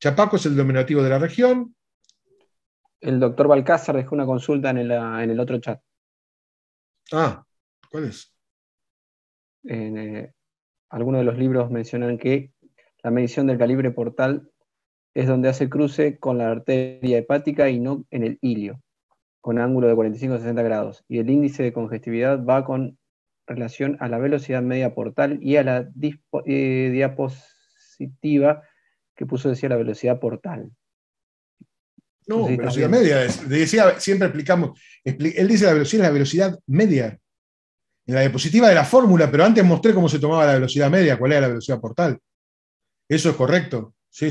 Chapaco es el denominativo de la región. El doctor Balcázar dejó una consulta en el otro chat. Ah, ¿cuál es? Algunos de los libros mencionan que la medición del calibre portal es donde hace cruce con la arteria hepática y no en el ilio, con ángulo de 45 a 60 grados. Y el índice de congestividad va con relación a la velocidad media portal y a la diapositiva que puso, decía la velocidad portal. No, velocidad media. Siempre explicamos. Él dice la velocidad es la velocidad media. En la diapositiva de la fórmula, pero antes mostré cómo se tomaba la velocidad media, cuál era la velocidad portal. Eso es correcto. Sí.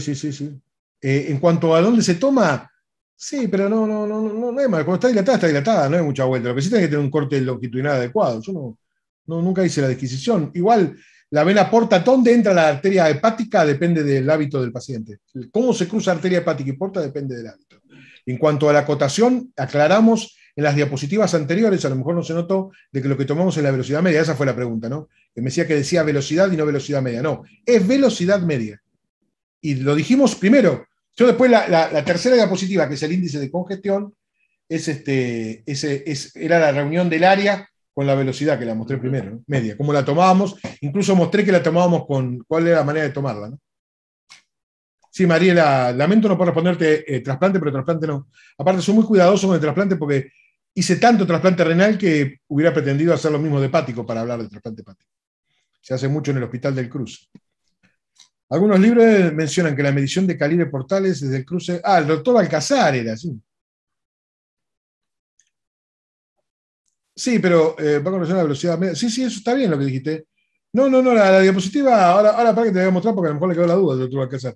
En cuanto a dónde se toma, sí, pero no es mal. Cuando está dilatada, no hay mucha vuelta. Lo que sí tiene que tener un corte longitudinal adecuado. Yo nunca hice la disquisición. Igual, la vena porta, ¿dónde entra la arteria hepática? Depende del hábito del paciente. Cómo se cruza arteria hepática y porta depende del hábito. En cuanto a la acotación, aclaramos en las diapositivas anteriores, a lo mejor no se notó, de que lo que tomamos es la velocidad media. Esa fue la pregunta, ¿no? Que me decía velocidad y no velocidad media. No, es velocidad media. Y lo dijimos primero. Yo después la tercera diapositiva, que es el índice de congestión, era la reunión del área con la velocidad, que la mostré primero, ¿no? Media. Cómo la tomábamos. Incluso mostré que la tomábamos cuál era la manera de tomarla, ¿no? Sí, Mariela, lamento no poder responderte trasplante, pero trasplante no. Aparte, soy muy cuidadoso con el trasplante porque hice tanto trasplante renal que hubiera pretendido hacer lo mismo de hepático para hablar de trasplante hepático. Se hace mucho en el Hospital del Cruce. Algunos libros mencionan que la medición de calibre portales desde el cruce... Ah, el doctor Alcázar era, sí. Sí, pero va con relación a la velocidad media. Sí, eso está bien lo que dijiste. No, la diapositiva, ahora para que te voy a mostrar porque a lo mejor le quedó la duda al doctor Alcázar.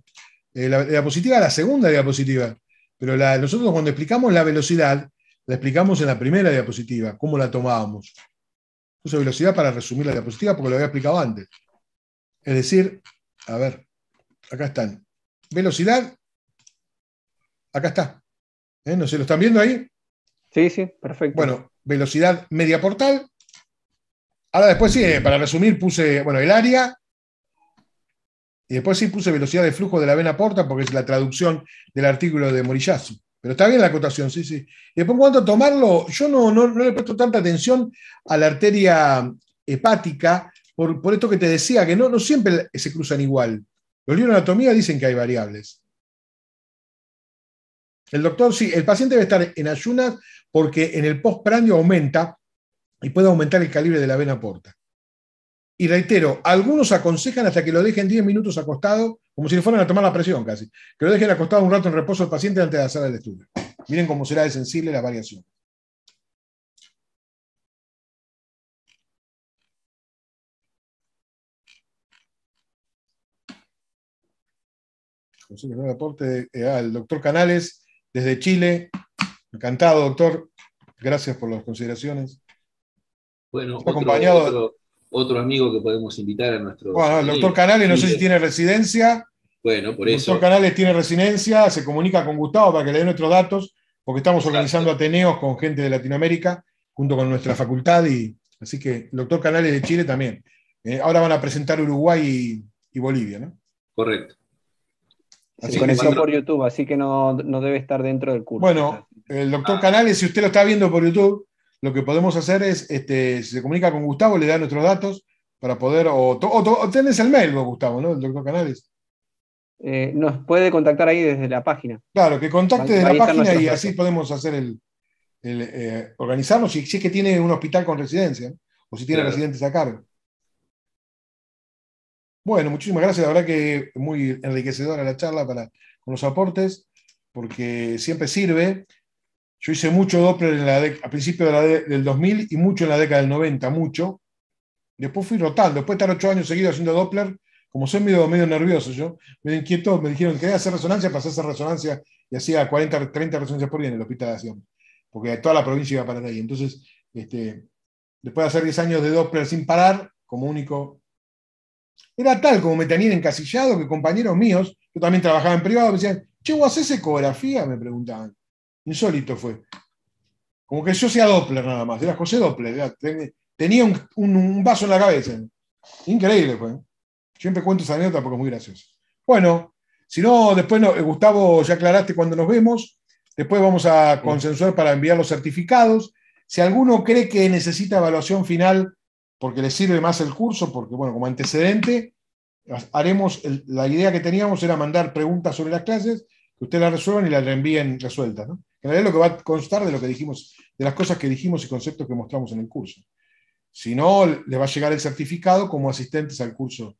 La diapositiva, la segunda diapositiva. Pero nosotros cuando explicamos la velocidad, la explicamos en la primera diapositiva, cómo la tomábamos. Puse velocidad para resumir la diapositiva porque lo había explicado antes. Es decir, a ver, acá están. Velocidad, acá está. ¿No se lo están viendo ahí? Sí, sí, perfecto. Bueno, velocidad media portal. Ahora después sí, para resumir puse, bueno, el área. Y después sí puse velocidad de flujo de la vena porta porque es la traducción del artículo de Moriyasu. Pero está bien la acotación, sí, sí. Y después en cuanto a tomarlo, yo no le presto tanta atención a la arteria hepática por esto que te decía, que no siempre se cruzan igual. Los libros de anatomía dicen que hay variables. El doctor, sí, el paciente debe estar en ayunas porque en el postprandio aumenta y puede aumentar el calibre de la vena porta. Y reitero, algunos aconsejan hasta que lo dejen 10 minutos acostado, como si le fueran a tomar la presión casi, que lo dejen acostado un rato en reposo al paciente antes de hacer el estudio. Miren cómo será de sensible la variación. El doctor Canales, desde Chile. Encantado, doctor. Gracias por las consideraciones. Bueno, acompañado otro amigo que podemos invitar a nuestro. Bueno, el doctor Canales, no sé si tiene residencia. Bueno, por eso. El doctor Canales tiene residencia, se comunica con Gustavo para que le dé nuestros datos, porque estamos organizando ateneos con gente de Latinoamérica, junto con nuestra facultad, así que el doctor Canales de Chile también. Ahora van a presentar Uruguay y Bolivia, ¿no? Correcto. Se conectó por YouTube, así que no debe estar dentro del curso. Bueno, el doctor Canales, si usted lo está viendo por YouTube, lo que podemos hacer es, si se comunica con Gustavo, le da nuestros datos para poder, o tenés el mail, Gustavo, ¿no? El doctor Canales. Nos puede contactar ahí desde la página. Claro, que contacte de la página y así podemos hacer organizarnos, si es que tiene un hospital con residencia, o si tiene residentes a cargo. Bueno, muchísimas gracias, la verdad que muy enriquecedora la charla con los aportes, porque siempre sirve. Yo hice mucho Doppler a principios del 2000 y mucho en la década del 90, mucho. Después fui rotando, después de estar 8 años seguidos haciendo Doppler, como soy medio nervioso yo, me inquietó, me dijeron, ¿querés hacer resonancia? Pasé a hacer resonancia y hacía 40, 30 resonancias por día en el hospital de Acción, porque toda la provincia iba para ahí. Entonces, después de hacer 10 años de Doppler sin parar, como único, era tal como me tenían encasillado que compañeros míos, yo también trabajaba en privado, me decían, che, ¿vos haces ecografía? Me preguntaban. Insólito fue. Como que yo hacía Doppler nada más, era José Doppler, tenía un vaso en la cabeza. Increíble fue. Siempre cuento esa anécdota porque es muy graciosa. Bueno, si no, después Gustavo, ya aclaraste cuando nos vemos. Después vamos a consensuar para enviar los certificados. Si alguno cree que necesita evaluación final porque le sirve más el curso, porque bueno, como antecedente, la idea que teníamos era mandar preguntas sobre las clases, que ustedes las resuelvan y las reenvíen resueltas, ¿no? En realidad lo que va a constar de lo que dijimos, de las cosas que dijimos y conceptos que mostramos en el curso. Si no, le va a llegar el certificado como asistentes al curso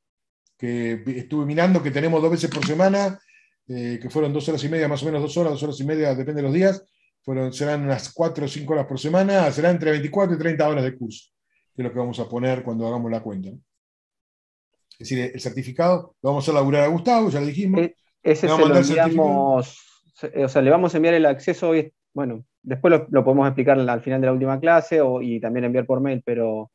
que estuve mirando, que tenemos 2 veces por semana, que fueron 2 horas y media, más o menos 2 horas y media, depende de los días, serán unas 4 o 5 horas por semana, serán entre 24 y 30 horas de curso, que es lo que vamos a poner cuando hagamos la cuenta, ¿no? Es decir, el certificado lo vamos a laburar a Gustavo, ya le dijimos. Ese se lo enviamos, o sea, le vamos a enviar el acceso hoy, bueno, después lo podemos explicar al final de la última clase y también enviar por mail, pero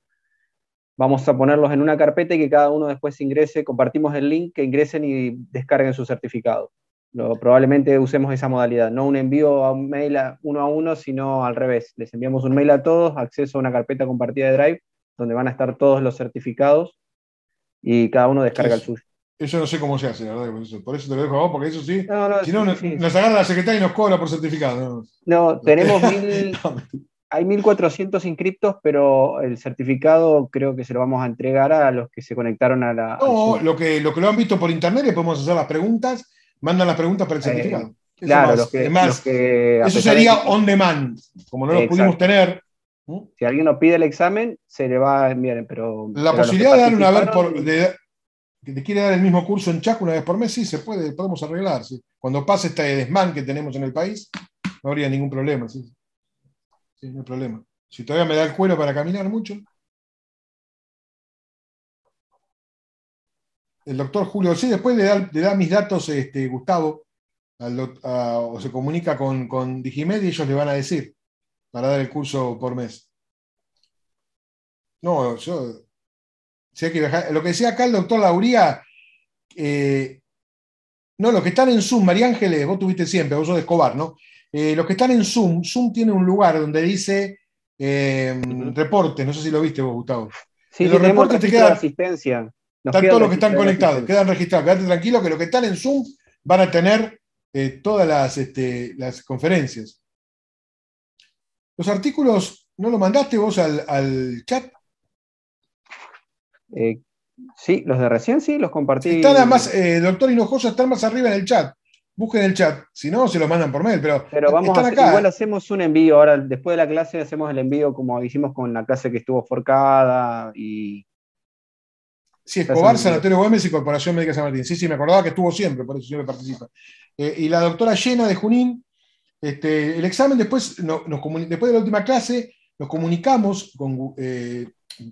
vamos a ponerlos en una carpeta y que cada uno después ingrese, compartimos el link, que ingresen y descarguen su certificado. Probablemente usemos esa modalidad, no un envío a un mail uno a uno, sino al revés. Les enviamos un mail a todos, acceso a una carpeta compartida de Drive, donde van a estar todos los certificados y cada uno descarga el suyo. Eso no sé cómo se hace, la verdad, por eso te lo dejo a vos, porque eso sí, si no, sí. nos agarra la secretaria y nos cobra por certificado. No, tenemos hay 1.400 inscriptos, pero el certificado creo que se lo vamos a entregar a los que se conectaron a la... No, lo que lo han visto por internet, le podemos hacer las preguntas, mandan las preguntas para el certificado. Claro, eso sería on demand, como no los pudimos tener. Si alguien nos pide el examen, se le va a enviar, pero... La posibilidad de dar una vez que te quiere dar el mismo curso en Chaco una vez por mes, sí, se puede, podemos arreglar. ¿Sí? Cuando pase este desmán que tenemos en el país, no habría ningún problema. ¿Sí? Sí, no hay problema. Si todavía me da el cuero para caminar mucho. El doctor Julio, sí, después le da mis datos, Gustavo, o se comunica con Digimed y ellos le van a decir para dar el curso por mes. No, si hay que viajar. Lo que decía acá el doctor Lauría, no, los que están en Zoom, María Ángeles, vos tuviste siempre, vos sos de Escobar, ¿no? Los que están en Zoom, Zoom tiene un lugar donde dice reportes, no sé si lo viste vos, Gustavo. Sí, En sí, los tenemos reportes te registro de quedan, asistencia. están todos los que están conectados, quedan registrados. Quédate tranquilo que los que están en Zoom van a tener todas las conferencias. Los artículos, ¿no lo mandaste vos al chat? Sí, los de recién sí, los compartí. Están además, doctor Hinojosa, están más arriba en el chat. Busquen el chat, si no, se lo mandan por mail, pero vamos están a acá. igual hacemos un envío ahora, después de la clase hacemos el envío como hicimos con la clase que estuvo forcada y... Sí, Escobar, Sanatorio Güemes y Corporación Médica San Martín. Sí, me acordaba que estuvo siempre, por eso siempre participa. Y la doctora Llena de Junín, el examen después, después de la última clase, nos comunicamos,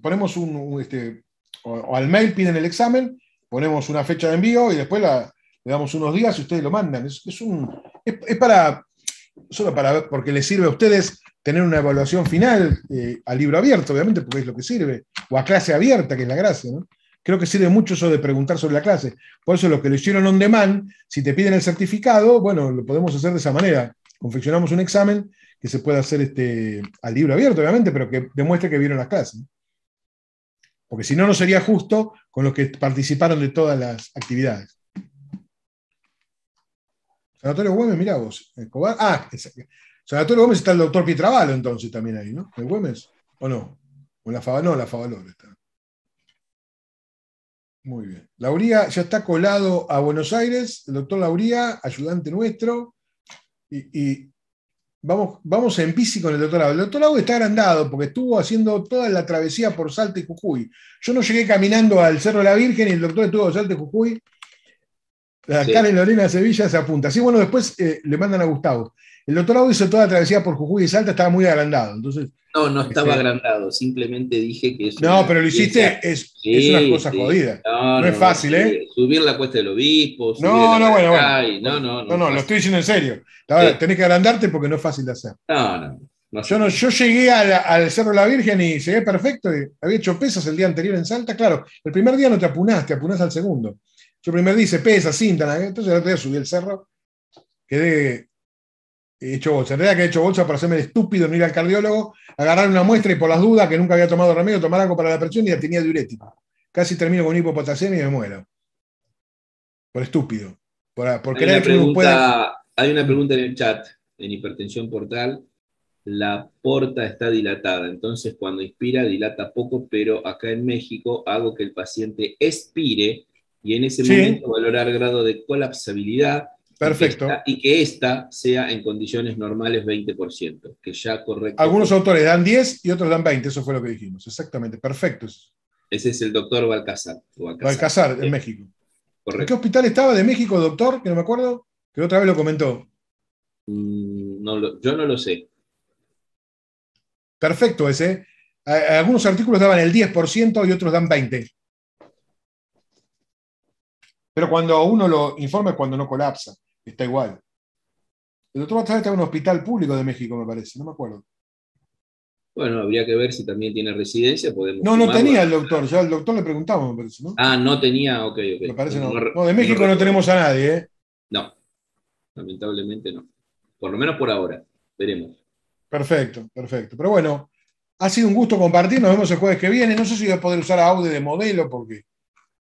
ponemos o al mail piden el examen, ponemos una fecha de envío y después le damos unos días y ustedes lo mandan. Es solo para ver, porque les sirve a ustedes tener una evaluación final a libro abierto, obviamente, porque es lo que sirve, o a clase abierta, que es la gracia, ¿no? Creo que sirve mucho eso de preguntar sobre la clase. Por eso lo que lo hicieron on demand, si te piden el certificado, bueno, lo podemos hacer de esa manera. Confeccionamos un examen que se puede hacer al libro abierto, obviamente, pero que demuestre que vieron las clases. Porque si no, no sería justo con los que participaron de todas las actividades. Sanatorio Güemes, mirá vos. Escobar. Sanatorio Güemes está el doctor Pietravalo, entonces también ahí, ¿no? ¿El Güemes? ¿O no? ¿O la Favaloro? No, la Favaloro está. Muy bien. Lauría ya está colado a Buenos Aires, el doctor Lauría, ayudante nuestro, y vamos en bici con el doctor Lau. El doctor Lau está agrandado porque estuvo haciendo toda la travesía por Salta y Jujuy. Yo no llegué caminando al Cerro de la Virgen y el doctor estuvo en Salta y Jujuy. La Karen Lorena Sevilla se apunta. Sí, bueno, después le mandan a Gustavo. El doctor Lau hizo toda la travesía por Jujuy y Salta, estaba muy agrandado. Entonces, no estaba agrandado, simplemente dije que es no, pero lo hiciste, es una cosa jodida. No es fácil, ¿eh? Subir la Cuesta del Obispo, subir bueno. No, lo estoy diciendo en serio. Ahora, tenés que agrandarte porque no es fácil de hacer. Yo llegué al Cerro de la Virgen y llegué perfecto. Y había hecho pesas el día anterior en Salta. Claro, el primer día no te apunás al segundo. Yo el primer día hice pesas, cinta, entonces el otro día subí el cerro, quedé hecho bolsa. En realidad que he hecho bolsa para hacerme el estúpido, no ir al cardiólogo, agarrar una muestra y por las dudas, que nunca había tomado remedio, tomar algo para la presión y la tenía diurética. Casi termino con hipopotasemia y me muero. Por estúpido. Por querer que uno pueda... Hay una pregunta en el chat, en Hipertensión Portal. La porta está dilatada, entonces cuando inspira dilata poco, pero acá en México hago que el paciente expire y en ese momento valorar grado de colapsabilidad. Perfecto. Y que esta sea en condiciones normales 20%, que ya correcto. Algunos autores dan 10 y otros dan 20, eso fue lo que dijimos, exactamente, perfecto. Ese es el doctor Balcázar. Balcázar, en México. Correcto. ¿En qué hospital estaba de México, doctor? Que no me acuerdo, que otra vez lo comentó. Yo no lo sé. Perfecto ese. Algunos artículos daban el 10% y otros dan 20%. Pero cuando uno lo informa es cuando no colapsa. Está igual. El doctor Balcázar está en un hospital público de México, me parece, no me acuerdo. Bueno, habría que ver si también tiene residencia. No tenía el doctor, ya al doctor le preguntamos, me parece, ¿no? No tenía, ok. Me parece no. No, de México no tenemos a nadie, ¿eh? No, lamentablemente no. Por lo menos por ahora. Veremos. Perfecto. Pero bueno, ha sido un gusto compartir. Nos vemos el jueves que viene. No sé si voy a poder usar a Aude de modelo porque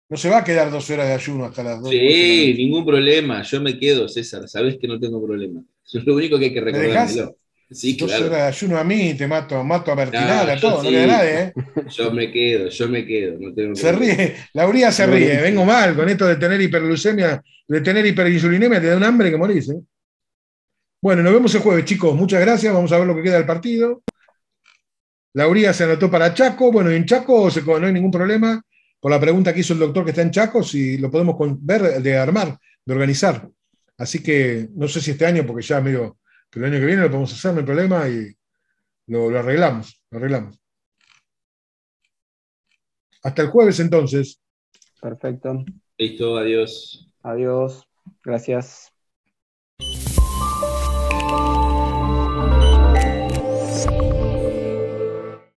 no se va a quedar 2 horas de ayuno hasta las 2. Sí, ningún problema. Yo me quedo, César. Sabés que no tengo problema. Eso es lo único que hay que recordármelo. Sí, 2 horas de ayuno a mí, te mato a Bertinal, a todo, no queda nadie, ¿eh? Yo me quedo. No tengo se ríe, Lauría se ríe. Vengo mal con esto de tener hiperglucemia, de tener hiperinsulinemia, te da un hambre que morís, ¿eh? Bueno, nos vemos el jueves, chicos. Muchas gracias. Vamos a ver lo que queda del partido. Lauría se anotó para Chaco. Bueno, en Chaco no hay ningún problema. Por la pregunta que hizo el doctor que está en Chaco, si lo podemos ver, de armar, de organizar. Así que no sé si este año, porque ya medio que el año que viene lo podemos hacer, no hay problema, y lo arreglamos. Hasta el jueves entonces. Perfecto. Listo, adiós. Adiós. Gracias.